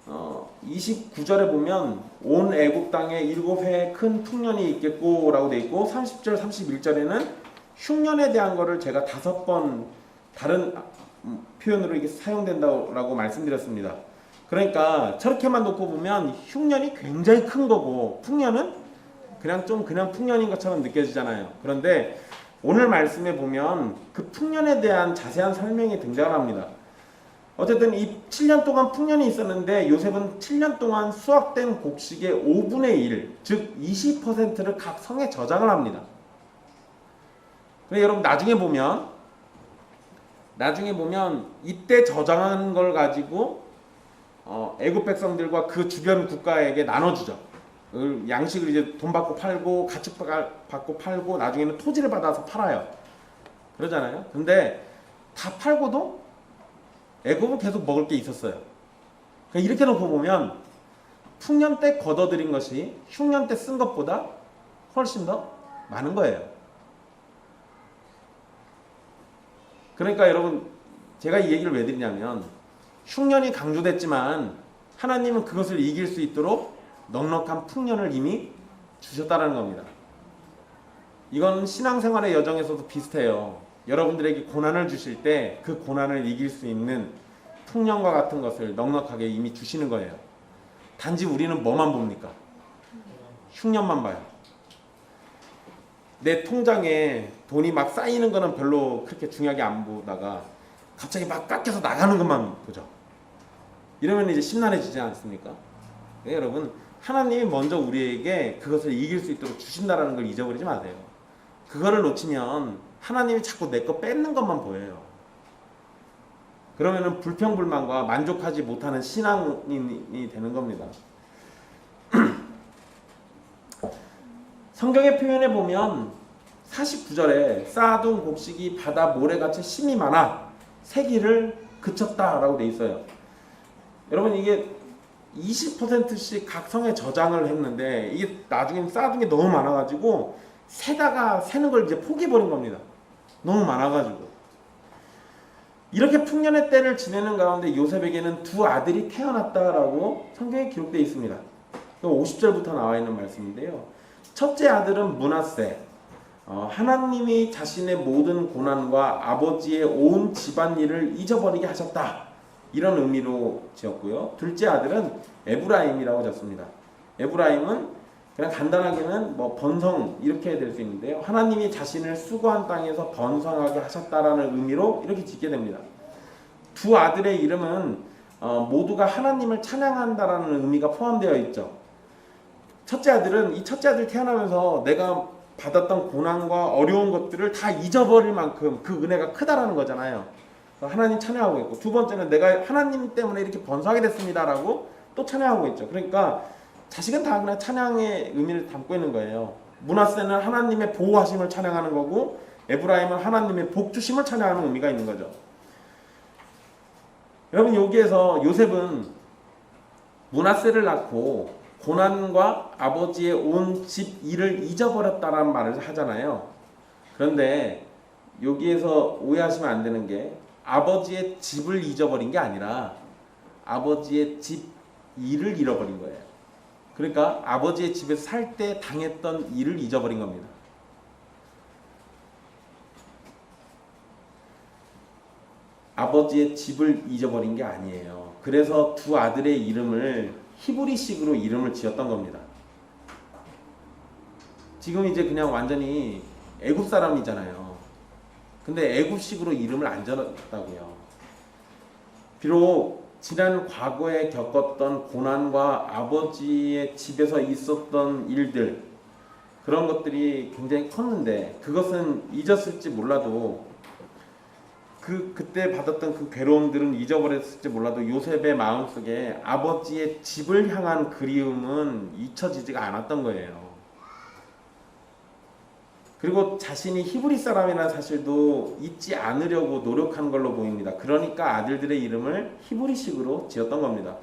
29절에 보면 온 애굽 땅에 7해 큰 풍년이 있겠고 라고 돼 있고 30절 31절에는 흉년에 대한 거를 제가 5번 다른 표현으로 이게 사용된다고 말씀드렸습니다. 그러니까 저렇게만 놓고 보면 흉년이 굉장히 큰 거고 풍년은 그냥 풍년인 것처럼 느껴지잖아요. 그런데 오늘 말씀에 보면 그 풍년에 대한 자세한 설명이 등장을 합니다. 어쨌든 이 7년 동안 풍년이 있었는데 요셉은 7년 동안 수확된 곡식의 5분의 1, 즉 20%를 각 성에 저장을 합니다. 근데 여러분 나중에 보면 이때 저장한 걸 가지고 애굽 백성들과 그 주변 국가에게 나눠주죠. 양식을 이제 돈 받고 팔고 가축 받고 팔고 나중에는 토지를 받아서 팔아요. 그러잖아요. 근데 다 팔고도 애굽은 계속 먹을 게 있었어요. 그러니까 이렇게 놓고 보면 풍년 때 걷어들인 것이 흉년 때 쓴 것보다 훨씬 더 많은 거예요. 그러니까 여러분 제가 이 얘기를 왜 드리냐면 흉년이 강조됐지만 하나님은 그것을 이길 수 있도록 넉넉한 풍년을 이미 주셨다는 겁니다. 이건 신앙생활의 여정에서도 비슷해요. 여러분들에게 고난을 주실 때 그 고난을 이길 수 있는 풍년과 같은 것을 넉넉하게 이미 주시는 거예요. 단지 우리는 뭐만 봅니까? 흉년만 봐요. 내 통장에 돈이 막 쌓이는 거는 별로 그렇게 중요하게 안 보다가 갑자기 막 깎여서 나가는 것만 보죠. 이러면 이제 심란해지지 않습니까? 네, 여러분 하나님이 먼저 우리에게 그것을 이길 수 있도록 주신다는 걸 잊어버리지 마세요. 그거를 놓치면 하나님이 자꾸 내 거 뺏는 것만 보여요. 그러면은 불평불만과 만족하지 못하는 신앙인이 되는 겁니다. 성경의 표현에 보면 49절에 쌓아둔 곡식이 바다 모래같이 심이 많아 세기를 그쳤다라고 돼 있어요. 여러분 이게 20%씩 각 성에 저장을 했는데 이게 나중에 쌓아둔 게 너무 많아가지고 세다가 세는 걸 이제 포기해버린 겁니다. 너무 많아가지고. 이렇게 풍년의 때를 지내는 가운데 요셉에게는 두 아들이 태어났다라고 성경에 기록되어 있습니다. 50절부터 나와 있는 말씀인데요. 첫째 아들은 므낫세, 하나님이 자신의 모든 고난과 아버지의 온 집안일을 잊어버리게 하셨다. 이런 의미로 지었고요. 둘째 아들은 에브라임이라고 지었습니다. 에브라임은 그냥 간단하게는 뭐 번성 이렇게 될 수 있는데요. 하나님이 자신을 수고한 땅에서 번성하게 하셨다라는 의미로 이렇게 짓게 됩니다. 두 아들의 이름은 모두가 하나님을 찬양한다라는 의미가 포함되어 있죠. 첫째 아들은 이 첫째 아들 태어나면서 내가 받았던 고난과 어려운 것들을 다 잊어버릴 만큼 그 은혜가 크다라는 거잖아요. 하나님 찬양하고 있고, 두 번째는 내가 하나님 때문에 이렇게 번성하게 됐습니다라고 또 찬양하고 있죠. 그러니까 자식은 다 그냥 찬양의 의미를 담고 있는 거예요. 므낫세는 하나님의 보호하심을 찬양하는 거고 에브라임은 하나님의 복주심을 찬양하는 의미가 있는 거죠. 여러분 여기에서 요셉은 므낫세를 낳고 고난과 아버지의 온 집 일을 잊어버렸다라는 말을 하잖아요. 그런데 여기에서 오해하시면 안 되는 게 아버지의 집을 잊어버린 게 아니라 아버지의 집 일을 잃어버린 거예요. 그러니까 아버지의 집에서 살 때 당했던 일을 잊어버린 겁니다. 아버지의 집을 잊어버린 게 아니에요. 그래서 두 아들의 이름을 히브리식으로 이름을 지었던 겁니다. 지금 이제 그냥 완전히 애굽 사람이잖아요. 근데 애굽식으로 이름을 안 지었다고요. 비록 지난 과거에 겪었던 고난과 아버지의 집에서 있었던 일들, 그런 것들이 굉장히 컸는데 그것은 잊었을지 몰라도 그때 받았던 그 괴로움들은 잊어버렸을지 몰라도 요셉의 마음속에 아버지의 집을 향한 그리움은 잊혀지지가 않았던 거예요. 그리고 자신이 히브리 사람이라는 사실도 잊지 않으려고 노력한 걸로 보입니다. 그러니까 아들들의 이름을 히브리식으로 지었던 겁니다.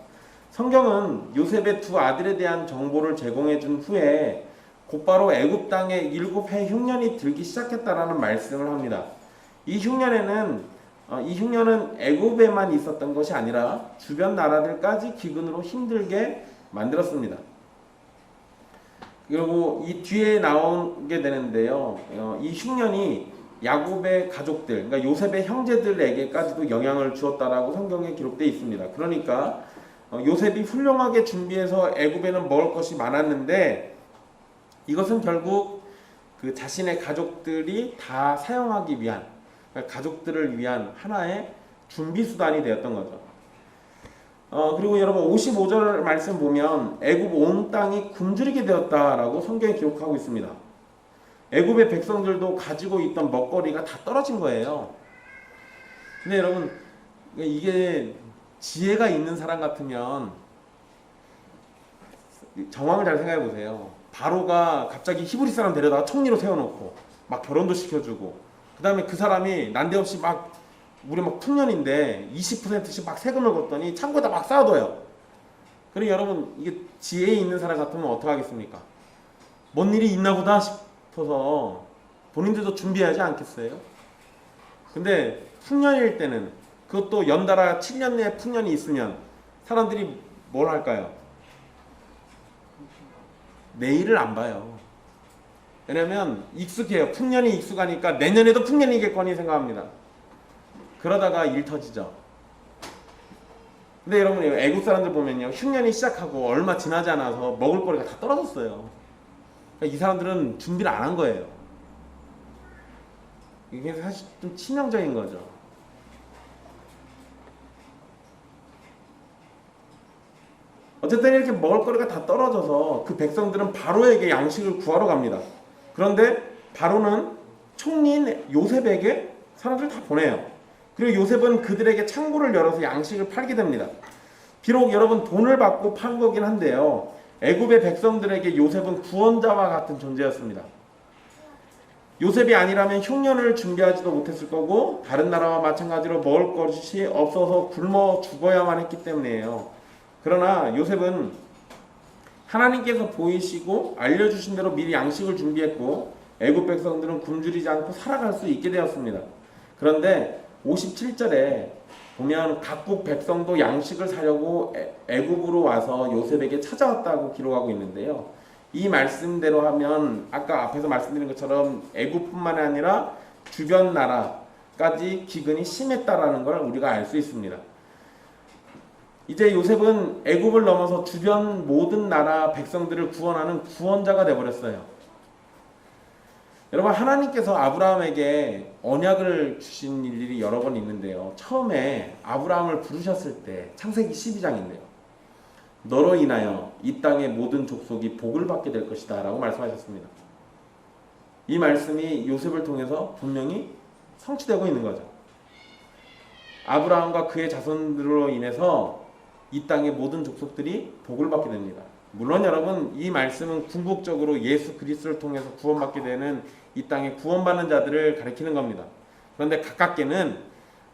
성경은 요셉의 두 아들에 대한 정보를 제공해 준 후에 곧바로 애굽 땅에 7해 흉년이 들기 시작했다라는 말씀을 합니다. 이 흉년은 애굽에만 있었던 것이 아니라 주변 나라들까지 기근으로 힘들게 만들었습니다. 그리고 이 뒤에 나오게 되는데요. 이 흉년이 야곱의 가족들, 그러니까 요셉의 형제들에게까지도 영향을 주었다라고 성경에 기록되어 있습니다. 그러니까 요셉이 훌륭하게 준비해서 애굽에는 먹을 것이 많았는데 이것은 결국 그 자신의 가족들이 다 사용하기 위한, 그러니까 가족들을 위한 하나의 준비 수단이 되었던 거죠. 그리고 여러분 55절 말씀 보면 애굽 온 땅이 굶주리게 되었다라고 성경에 기록하고 있습니다. 애굽의 백성들도 가지고 있던 먹거리가 다 떨어진 거예요. 근데 여러분 이게 지혜가 있는 사람 같으면 정황을 잘 생각해 보세요. 바로가 갑자기 히브리 사람 데려다가 총리로 세워놓고 막 결혼도 시켜주고 그 다음에 그 사람이 난데없이 막 우리 막 풍년인데 20%씩 막 세금을 걷더니 창고에다 막 쌓아둬요. 그리고 여러분 이게 지혜 있는 사람 같으면 어떻게 하겠습니까? 뭔 일이 있나 보다 싶어서 본인들도 준비하지 않겠어요? 근데 풍년일 때는 그것도 연달아 7년 내에 풍년이 있으면 사람들이 뭘 할까요? 내일을 안 봐요. 왜냐면 익숙해요. 풍년이 익숙하니까 내년에도 풍년이겠거니 생각합니다. 그러다가 일 터지죠. 근데 여러분 애국 사람들 보면요, 흉년이 시작하고 얼마 지나지 않아서 먹을 거리가 다 떨어졌어요. 그러니까 이 사람들은 준비를 안 한 거예요. 이게 사실 좀 치명적인 거죠. 어쨌든 이렇게 먹을 거리가 다 떨어져서 그 백성들은 바로에게 양식을 구하러 갑니다. 그런데 바로는 총리인 요셉에게 사람들을 다 보내요. 그리고 요셉은 그들에게 창고를 열어서 양식을 팔게 됩니다. 비록 여러분 돈을 받고 판 거긴 한데요, 애굽의 백성들에게 요셉은 구원자와 같은 존재였습니다. 요셉이 아니라면 흉년을 준비하지도 못했을 거고 다른 나라와 마찬가지로 먹을 것이 없어서 굶어 죽어야만 했기 때문이에요. 그러나 요셉은 하나님께서 보이시고 알려주신 대로 미리 양식을 준비했고 애굽 백성들은 굶주리지 않고 살아갈 수 있게 되었습니다. 그런데 57절에 보면 각국 백성도 양식을 사려고 애굽으로 와서 요셉에게 찾아왔다고 기록하고 있는데요. 이 말씀대로 하면 아까 앞에서 말씀드린 것처럼 애굽뿐만 아니라 주변 나라까지 기근이 심했다라는 걸 우리가 알 수 있습니다. 이제 요셉은 애굽을 넘어서 주변 모든 나라 백성들을 구원하는 구원자가 되어버렸어요. 여러분 하나님께서 아브라함에게 언약을 주신 일이 여러 번 있는데요. 처음에 아브라함을 부르셨을 때 창세기 12장인데요. 너로 인하여 이 땅의 모든 족속이 복을 받게 될 것이다 라고 말씀하셨습니다. 이 말씀이 요셉을 통해서 분명히 성취되고 있는 거죠. 아브라함과 그의 자손들로 인해서 이 땅의 모든 족속들이 복을 받게 됩니다. 물론 여러분 이 말씀은 궁극적으로 예수 그리스도를 통해서 구원받게 되는 이 땅에 구원받는 자들을 가리키는 겁니다. 그런데 가깝게는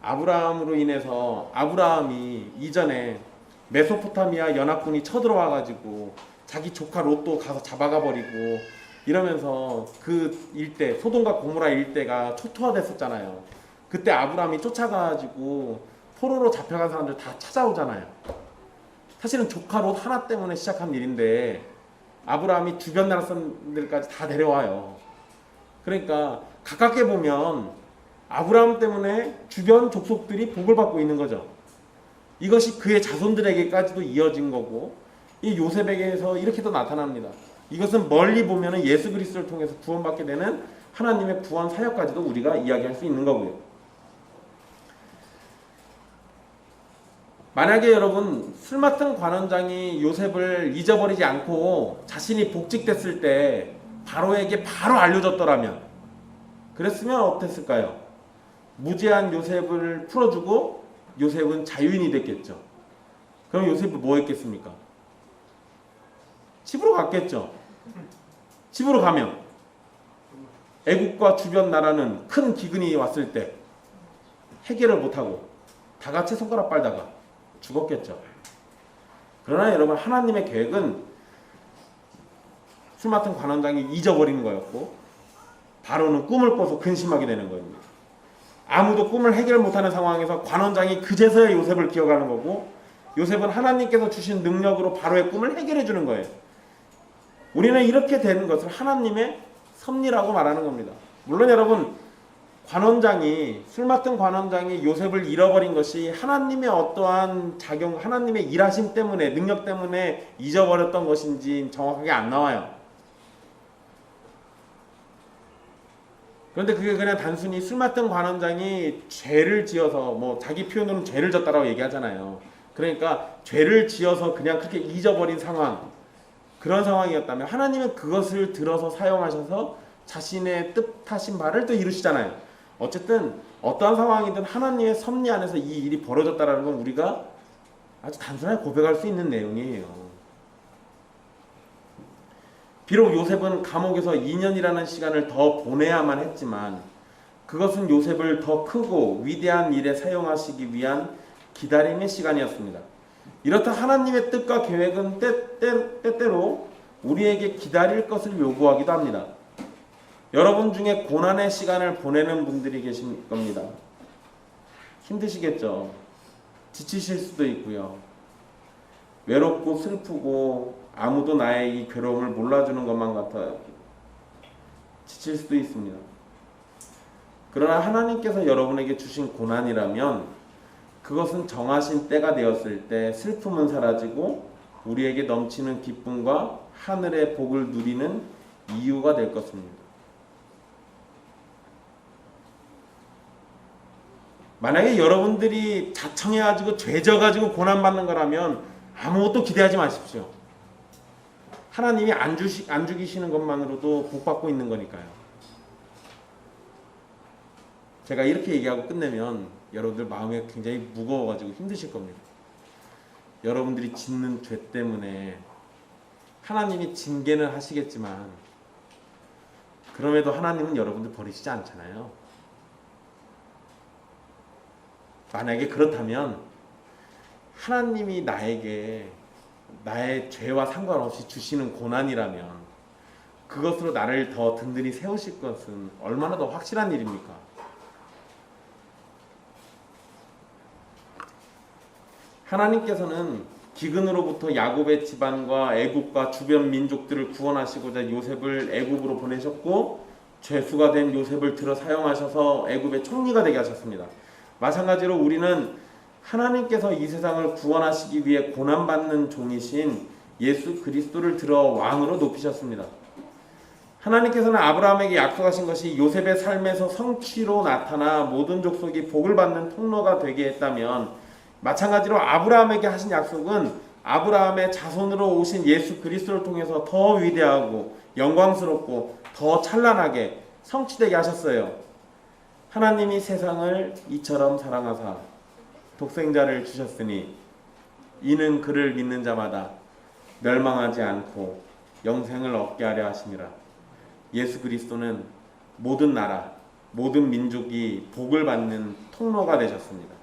아브라함으로 인해서 아브라함이 이전에 메소포타미아 연합군이 쳐들어와 가지고 자기 조카 롯도 가서 잡아가 버리고 이러면서 그 일대 소돔과 고모라 일대가 초토화됐었잖아요. 그때 아브라함이 쫓아가가지고 포로로 잡혀간 사람들 다 찾아오잖아요. 사실은 조카 롯 하나 때문에 시작한 일인데 아브라함이 주변 나라 사람들까지 다 데려와요. 그러니까 가깝게 보면 아브라함 때문에 주변 족속들이 복을 받고 있는 거죠. 이것이 그의 자손들에게까지도 이어진 거고 이 요셉에게서 이렇게도 나타납니다. 이것은 멀리 보면 예수 그리스도를 통해서 구원받게 되는 하나님의 구원 사역까지도 우리가 이야기할 수 있는 거고요. 만약에 여러분 술 맡은 관원장이 요셉을 잊어버리지 않고 자신이 복직됐을 때 바로에게 바로 알려줬더라면 그랬으면 어땠을까요? 무죄한 요셉을 풀어주고 요셉은 자유인이 됐겠죠. 그럼 요셉이 뭐 했겠습니까? 집으로 갔겠죠. 집으로 가면 애국과 주변 나라는 큰 기근이 왔을 때 해결을 못하고 다 같이 손가락 빨다가 죽었겠죠. 그러나 여러분 하나님의 계획은 술 맡은 관원장이 잊어버리는 거였고 바로는 꿈을 꿔서 근심하게 되는 겁니다. 아무도 꿈을 해결 못하는 상황에서 관원장이 그제서야 요셉을 기억하는 거고 요셉은 하나님께서 주신 능력으로 바로의 꿈을 해결해 주는 거예요. 우리는 이렇게 되는 것을 하나님의 섭리라고 말하는 겁니다. 물론 여러분 관원장이 술 맡은 관원장이 요셉을 잃어버린 것이 하나님의 어떠한 작용, 하나님의 일하심 때문에 능력 때문에 잊어버렸던 것인지 정확하게 안 나와요. 그런데 그게 그냥 단순히 술 맡은 관원장이 죄를 지어서 뭐 자기 표현으로는 죄를 졌다라고 얘기하잖아요. 그러니까 죄를 지어서 그냥 그렇게 잊어버린 상황, 그런 상황이었다면 하나님은 그것을 들어서 사용하셔서 자신의 뜻하신 바를 또 이루시잖아요. 어쨌든 어떠한 상황이든 하나님의 섭리 안에서 이 일이 벌어졌다라는 건 우리가 아주 단순하게 고백할 수 있는 내용이에요. 비록 요셉은 감옥에서 2년이라는 시간을 더 보내야만 했지만 그것은 요셉을 더 크고 위대한 일에 사용하시기 위한 기다림의 시간이었습니다. 이렇다 하나님의 뜻과 계획은 때때로 우리에게 기다릴 것을 요구하기도 합니다. 여러분 중에 고난의 시간을 보내는 분들이 계실 겁니다. 힘드시겠죠. 지치실 수도 있고요. 외롭고 슬프고 아무도 나의 이 괴로움을 몰라주는 것만 같아요. 지칠 수도 있습니다. 그러나 하나님께서 여러분에게 주신 고난이라면 그것은 정하신 때가 되었을 때 슬픔은 사라지고 우리에게 넘치는 기쁨과 하늘의 복을 누리는 이유가 될 것입니다. 만약에 여러분들이 자청해가지고 죄져가지고 고난받는 거라면 아무것도 기대하지 마십시오. 하나님이 안 죽이시는 것만으로도 복받고 있는 거니까요. 제가 이렇게 얘기하고 끝내면 여러분들 마음이 굉장히 무거워가지고 힘드실 겁니다. 여러분들이 짓는 죄 때문에 하나님이 징계는 하시겠지만 그럼에도 하나님은 여러분들 버리시지 않잖아요. 만약에 그렇다면 하나님이 나에게 나의 죄와 상관없이 주시는 고난이라면 그것으로 나를 더 든든히 세우실 것은 얼마나 더 확실한 일입니까? 하나님께서는 기근으로부터 야곱의 집안과 애굽과 주변 민족들을 구원하시고자 요셉을 애굽으로 보내셨고 죄수가 된 요셉을 들어 사용하셔서 애굽의 총리가 되게 하셨습니다. 마찬가지로 우리는 하나님께서 이 세상을 구원하시기 위해 고난받는 종이신 예수 그리스도를 들어 왕으로 높이셨습니다. 하나님께서는 아브라함에게 약속하신 것이 요셉의 삶에서 성취로 나타나 모든 족속이 복을 받는 통로가 되게 했다면 마찬가지로 아브라함에게 하신 약속은 아브라함의 자손으로 오신 예수 그리스도를 통해서 더 위대하고 영광스럽고 더 찬란하게 성취되게 하셨어요. 하나님이 세상을 이처럼 사랑하사 독생자를 주셨으니 이는 그를 믿는 자마다 멸망하지 않고 영생을 얻게 하려 하심이라. 예수 그리스도는 모든 나라, 모든 민족이 복을 받는 통로가 되셨습니다.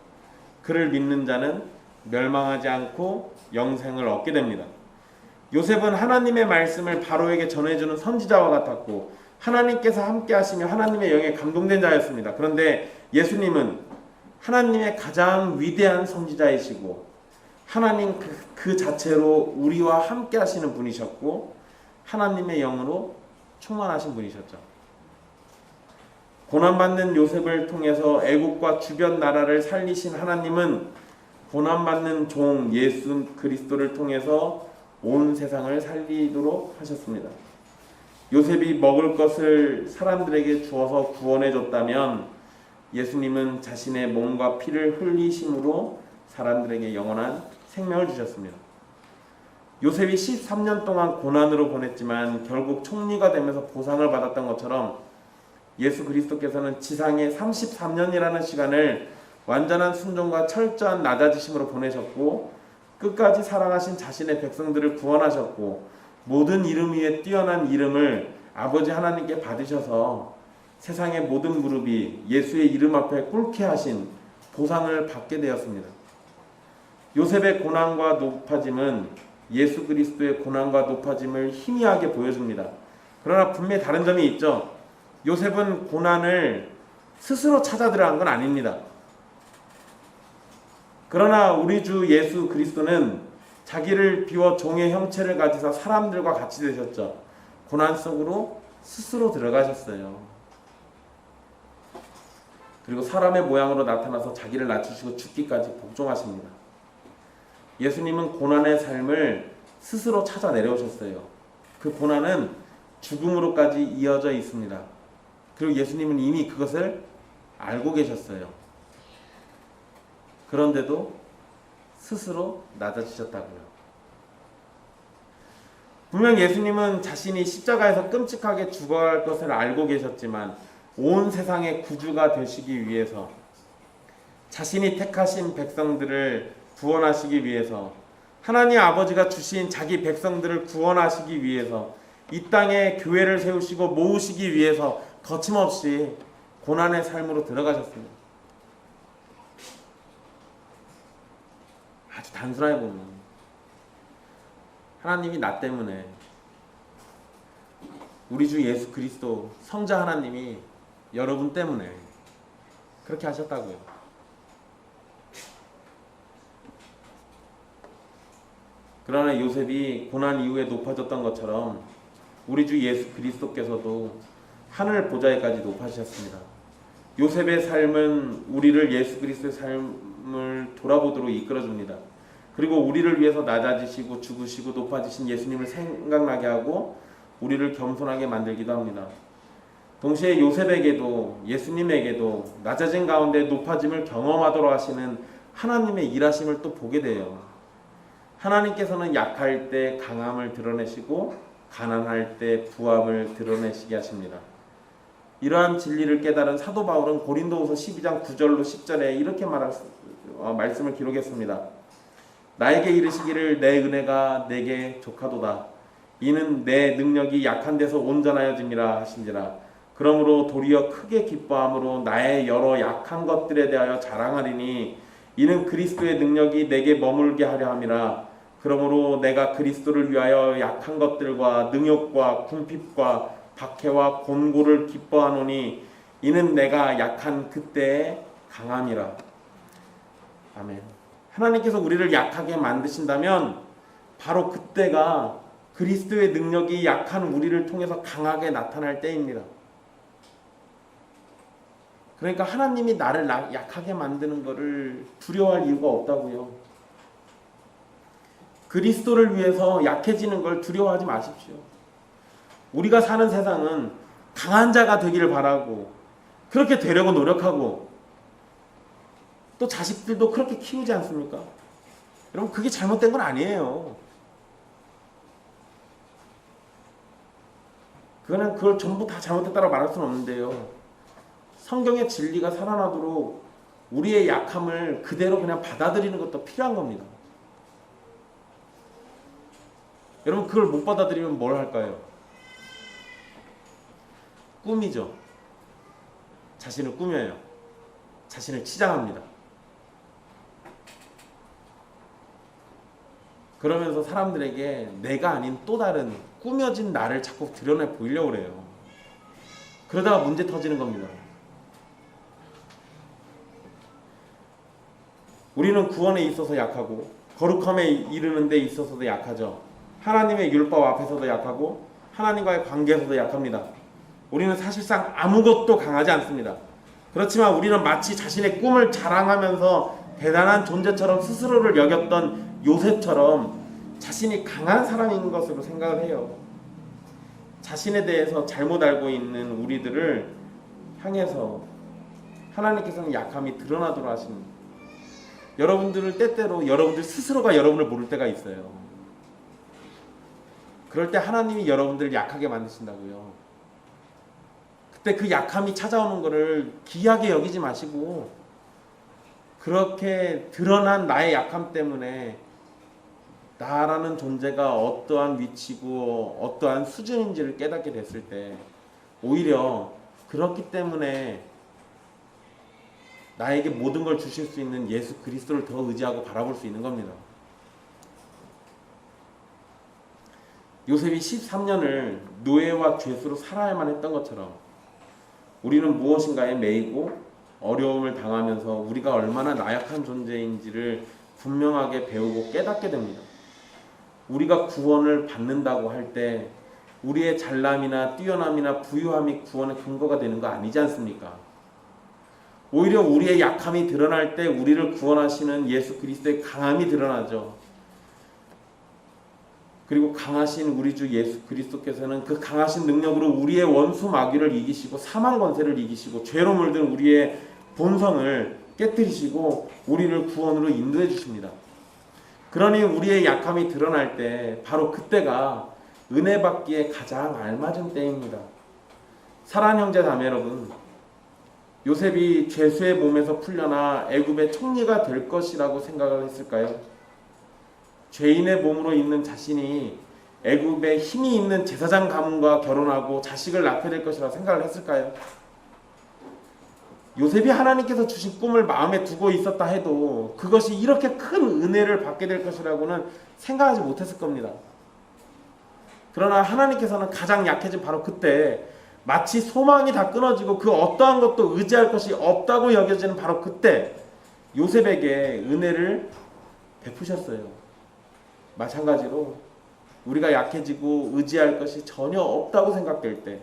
그를 믿는 자는 멸망하지 않고 영생을 얻게 됩니다. 요셉은 하나님의 말씀을 바로에게 전해주는 선지자와 같았고 하나님께서 함께 하시며 하나님의 영에 감동된 자였습니다. 그런데 예수님은 하나님의 가장 위대한 선지자이시고 하나님 그 자체로 우리와 함께 하시는 분이셨고 하나님의 영으로 충만하신 분이셨죠. 고난받는 요셉을 통해서 애국과 주변 나라를 살리신 하나님은 고난받는 종 예수 그리스도를 통해서 온 세상을 살리도록 하셨습니다. 요셉이 먹을 것을 사람들에게 주어서 구원해 줬다면 예수님은 자신의 몸과 피를 흘리심으로 사람들에게 영원한 생명을 주셨습니다. 요셉이 13년 동안 고난으로 보냈지만 결국 총리가 되면서 보상을 받았던 것처럼 예수 그리스도께서는 지상에 33년이라는 시간을 완전한 순종과 철저한 낮아지심으로 보내셨고 끝까지 사랑하신 자신의 백성들을 구원하셨고 모든 이름 위에 뛰어난 이름을 아버지 하나님께 받으셔서 세상의 모든 무릎이 예수의 이름 앞에 꿇게 하신 보상을 받게 되었습니다. 요셉의 고난과 높아짐은 예수 그리스도의 고난과 높아짐을 희미하게 보여줍니다. 그러나 분명히 다른 점이 있죠. 요셉은 고난을 스스로 찾아 들어간 건 아닙니다. 그러나 우리 주 예수 그리스도는 자기를 비워 종의 형체를 가지사 사람들과 같이 되셨죠. 고난 속으로 스스로 들어가셨어요. 그리고 사람의 모양으로 나타나서 자기를 낮추시고 죽기까지 복종하십니다. 예수님은 고난의 삶을 스스로 찾아 내려오셨어요. 그 고난은 죽음으로까지 이어져 있습니다. 그리고 예수님은 이미 그것을 알고 계셨어요. 그런데도 스스로 낮아지셨다고요. 분명 예수님은 자신이 십자가에서 끔찍하게 죽어갈 것을 알고 계셨지만 온 세상의 구주가 되시기 위해서 자신이 택하신 백성들을 구원하시기 위해서 하나님 아버지가 주신 자기 백성들을 구원하시기 위해서 이 땅에 교회를 세우시고 모으시기 위해서 거침없이 고난의 삶으로 들어가셨습니다. 아주 단순하게 보면 하나님이 나 때문에 우리 주 예수 그리스도 성자 하나님이 여러분 때문에 그렇게 하셨다고요. 그러나 요셉이 고난 이후에 높아졌던 것처럼 우리 주 예수 그리스도께서도 하늘 보좌에까지 높아지셨습니다. 요셉의 삶은 우리를 예수 그리스도의 삶을 돌아보도록 이끌어줍니다. 그리고 우리를 위해서 낮아지시고 죽으시고 높아지신 예수님을 생각나게 하고 우리를 겸손하게 만들기도 합니다. 동시에 요셉에게도 예수님에게도 낮아진 가운데 높아짐을 경험하도록 하시는 하나님의 일하심을 또 보게 돼요. 하나님께서는 약할 때 강함을 드러내시고 가난할 때 부함을 드러내시게 하십니다. 이러한 진리를 깨달은 사도 바울은 고린도후서 12장 9절로 10절에 이렇게 말씀을 기록했습니다. 나에게 이르시기를 내 은혜가 내게 족하도다. 이는 내 능력이 약한 데서 온전하여짐이라 하신지라. 그러므로 도리어 크게 기뻐함으로 나의 여러 약한 것들에 대하여 자랑하리니 이는 그리스도의 능력이 내게 머물게 하려 함이라. 그러므로 내가 그리스도를 위하여 약한 것들과 능욕과 궁핍과 박해와 곤고를 기뻐하노니 이는 내가 약한 그때의 강함이라. 아멘. 하나님께서 우리를 약하게 만드신다면 바로 그때가 그리스도의 능력이 약한 우리를 통해서 강하게 나타날 때입니다. 그러니까 하나님이 나를 약하게 만드는 것을 두려워할 이유가 없다고요. 그리스도를 위해서 약해지는 걸 두려워하지 마십시오. 우리가 사는 세상은 강한 자가 되기를 바라고 그렇게 되려고 노력하고 또 자식들도 그렇게 키우지 않습니까? 여러분 그게 잘못된 건 아니에요. 그걸 전부 다 잘못됐다고 말할 수는 없는데요. 성경의 진리가 살아나도록 우리의 약함을 그대로 그냥 받아들이는 것도 필요한 겁니다. 여러분 그걸 못 받아들이면 뭘 할까요? 꾸미죠. 자신을 꾸며요. 자신을 치장합니다. 그러면서 사람들에게 내가 아닌 또 다른 꾸며진 나를 자꾸 드러내 보이려고 그래요. 그러다가 문제 터지는 겁니다. 우리는 구원에 있어서 약하고 거룩함에 이르는 데 있어서도 약하죠. 하나님의 율법 앞에서도 약하고 하나님과의 관계에서도 약합니다. 우리는 사실상 아무것도 강하지 않습니다. 그렇지만 우리는 마치 자신의 꿈을 자랑하면서 대단한 존재처럼 스스로를 여겼던 요셉처럼 자신이 강한 사람인 것으로 생각을 해요. 자신에 대해서 잘못 알고 있는 우리들을 향해서 하나님께서는 약함이 드러나도록 하십니다. 여러분들을 때때로 여러분들 스스로가 여러분을 모를 때가 있어요. 그럴 때 하나님이 여러분들을 약하게 만드신다고요. 그때 그 약함이 찾아오는 것을 기이하게 여기지 마시고 그렇게 드러난 나의 약함 때문에 나라는 존재가 어떠한 위치고 어떠한 수준인지를 깨닫게 됐을 때 오히려 그렇기 때문에 나에게 모든 걸 주실 수 있는 예수 그리스도를 더 의지하고 바라볼 수 있는 겁니다. 요셉이 13년을 노예와 죄수로 살아야만 했던 것처럼 우리는 무엇인가에 매이고 어려움을 당하면서 우리가 얼마나 나약한 존재인지를 분명하게 배우고 깨닫게 됩니다. 우리가 구원을 받는다고 할 때 우리의 잘남이나 뛰어남이나 부유함이 구원의 근거가 되는 거 아니지 않습니까? 오히려 우리의 약함이 드러날 때 우리를 구원하시는 예수 그리스도의 강함이 드러나죠. 그리고 강하신 우리 주 예수 그리스도께서는 그 강하신 능력으로 우리의 원수 마귀를 이기시고 사망 권세를 이기시고 죄로 물든 우리의 본성을 깨뜨리시고 우리를 구원으로 인도해 주십니다. 그러니 우리의 약함이 드러날 때 바로 그때가 은혜 받기에 가장 알맞은 때입니다. 사랑하는 형제 자매 여러분, 요셉이 죄수의 몸에서 풀려나 애굽의 총리가 될 것이라고 생각을 했을까요? 죄인의 몸으로 있는 자신이 애굽의 힘이 있는 제사장 가문과 결혼하고 자식을 낳게 될 것이라고 생각을 했을까요? 요셉이 하나님께서 주신 꿈을 마음에 두고 있었다 해도 그것이 이렇게 큰 은혜를 받게 될 것이라고는 생각하지 못했을 겁니다. 그러나 하나님께서는 가장 약해진 바로 그때 마치 소망이 다 끊어지고 그 어떠한 것도 의지할 것이 없다고 여겨지는 바로 그때 요셉에게 은혜를 베푸셨어요. 마찬가지로 우리가 약해지고 의지할 것이 전혀 없다고 생각될 때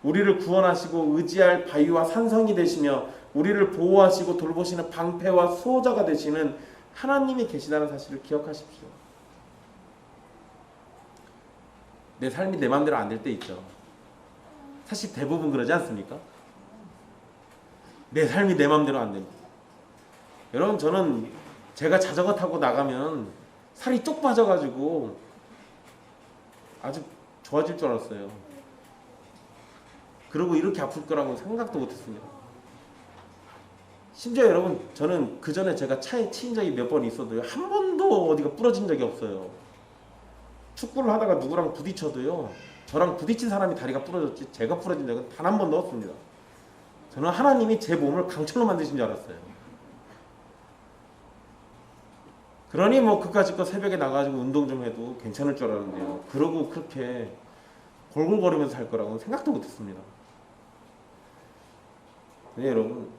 우리를 구원하시고 의지할 바위와 산성이 되시며 우리를 보호하시고 돌보시는 방패와 수호자가 되시는 하나님이 계시다는 사실을 기억하십시오. 내 삶이 내 마음대로 안 될 때 있죠. 사실 대부분 그러지 않습니까? 내 삶이 내 마음대로 안 됩니다. 여러분 저는 제가 자전거 타고 나가면 살이 쪽 빠져가지고 아주 좋아질 줄 알았어요. 그리고 이렇게 아플 거라고 생각도 못했습니다. 심지어 여러분 저는 그 전에 제가 차에 치인 적이 몇 번 있어도요 한 번도 어디가 부러진 적이 없어요. 축구를 하다가 누구랑 부딪혀도요 저랑 부딪힌 사람이 다리가 부러졌지 제가 부러진 적은 단 한 번도 없습니다. 저는 하나님이 제 몸을 강철로 만드신 줄 알았어요. 그러니 뭐 그까짓 거 새벽에 나가지고 운동 좀 해도 괜찮을 줄 알았는데요. 그러고 그렇게 골골거리면서 살 거라고는 생각도 못했습니다. 네, 여러분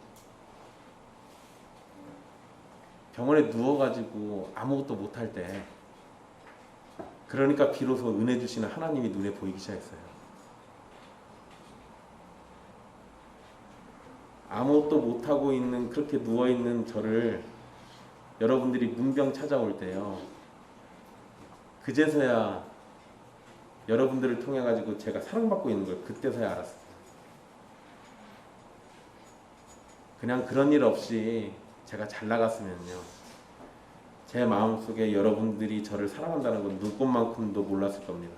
병원에 누워가지고 아무것도 못할 때 그러니까 비로소 은혜 주시는 하나님이 눈에 보이기 시작했어요. 아무것도 못하고 있는 그렇게 누워있는 저를 여러분들이 문병 찾아올 때요 그제서야 여러분들을 통해 가지고 제가 사랑받고 있는 걸 그때서야 알았어요. 그냥 그런 일 없이 제가 잘 나갔으면요 제 마음속에 여러분들이 저를 사랑한다는 건 눈꽃만큼도 몰랐을 겁니다.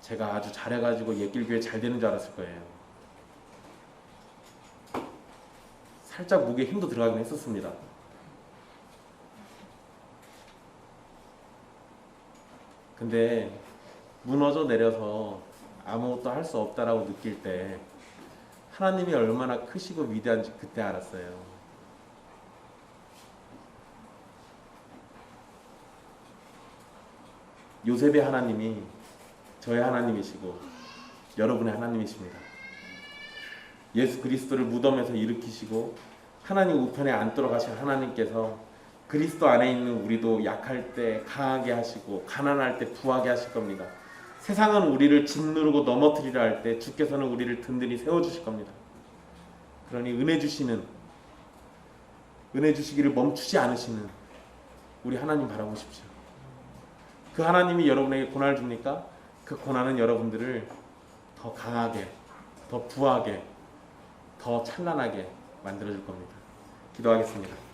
제가 아주 잘해가지고 옛길교회 잘 되는 줄 알았을 거예요. 살짝 목에 힘도 들어가긴 했었습니다. 근데 무너져 내려서 아무것도 할 수 없다라고 느낄 때 하나님이 얼마나 크시고 위대한지 그때 알았어요. 요셉의 하나님이 저의 하나님이시고 여러분의 하나님이십니다. 예수 그리스도를 무덤에서 일으키시고 하나님 우편에 앉도록 하신 하나님께서 그리스도 안에 있는 우리도 약할 때 강하게 하시고 가난할 때 부하게 하실 겁니다. 세상은 우리를 짓누르고 넘어뜨리려 할 때 주께서는 우리를 든든히 세워주실 겁니다. 그러니 은혜 주시기를 멈추지 않으시는 우리 하나님 바라보십시오. 그 하나님이 여러분에게 고난을 줍니까? 그 고난은 여러분들을 더 강하게, 더 부하게, 더 찬란하게 만들어줄 겁니다. 기도하겠습니다.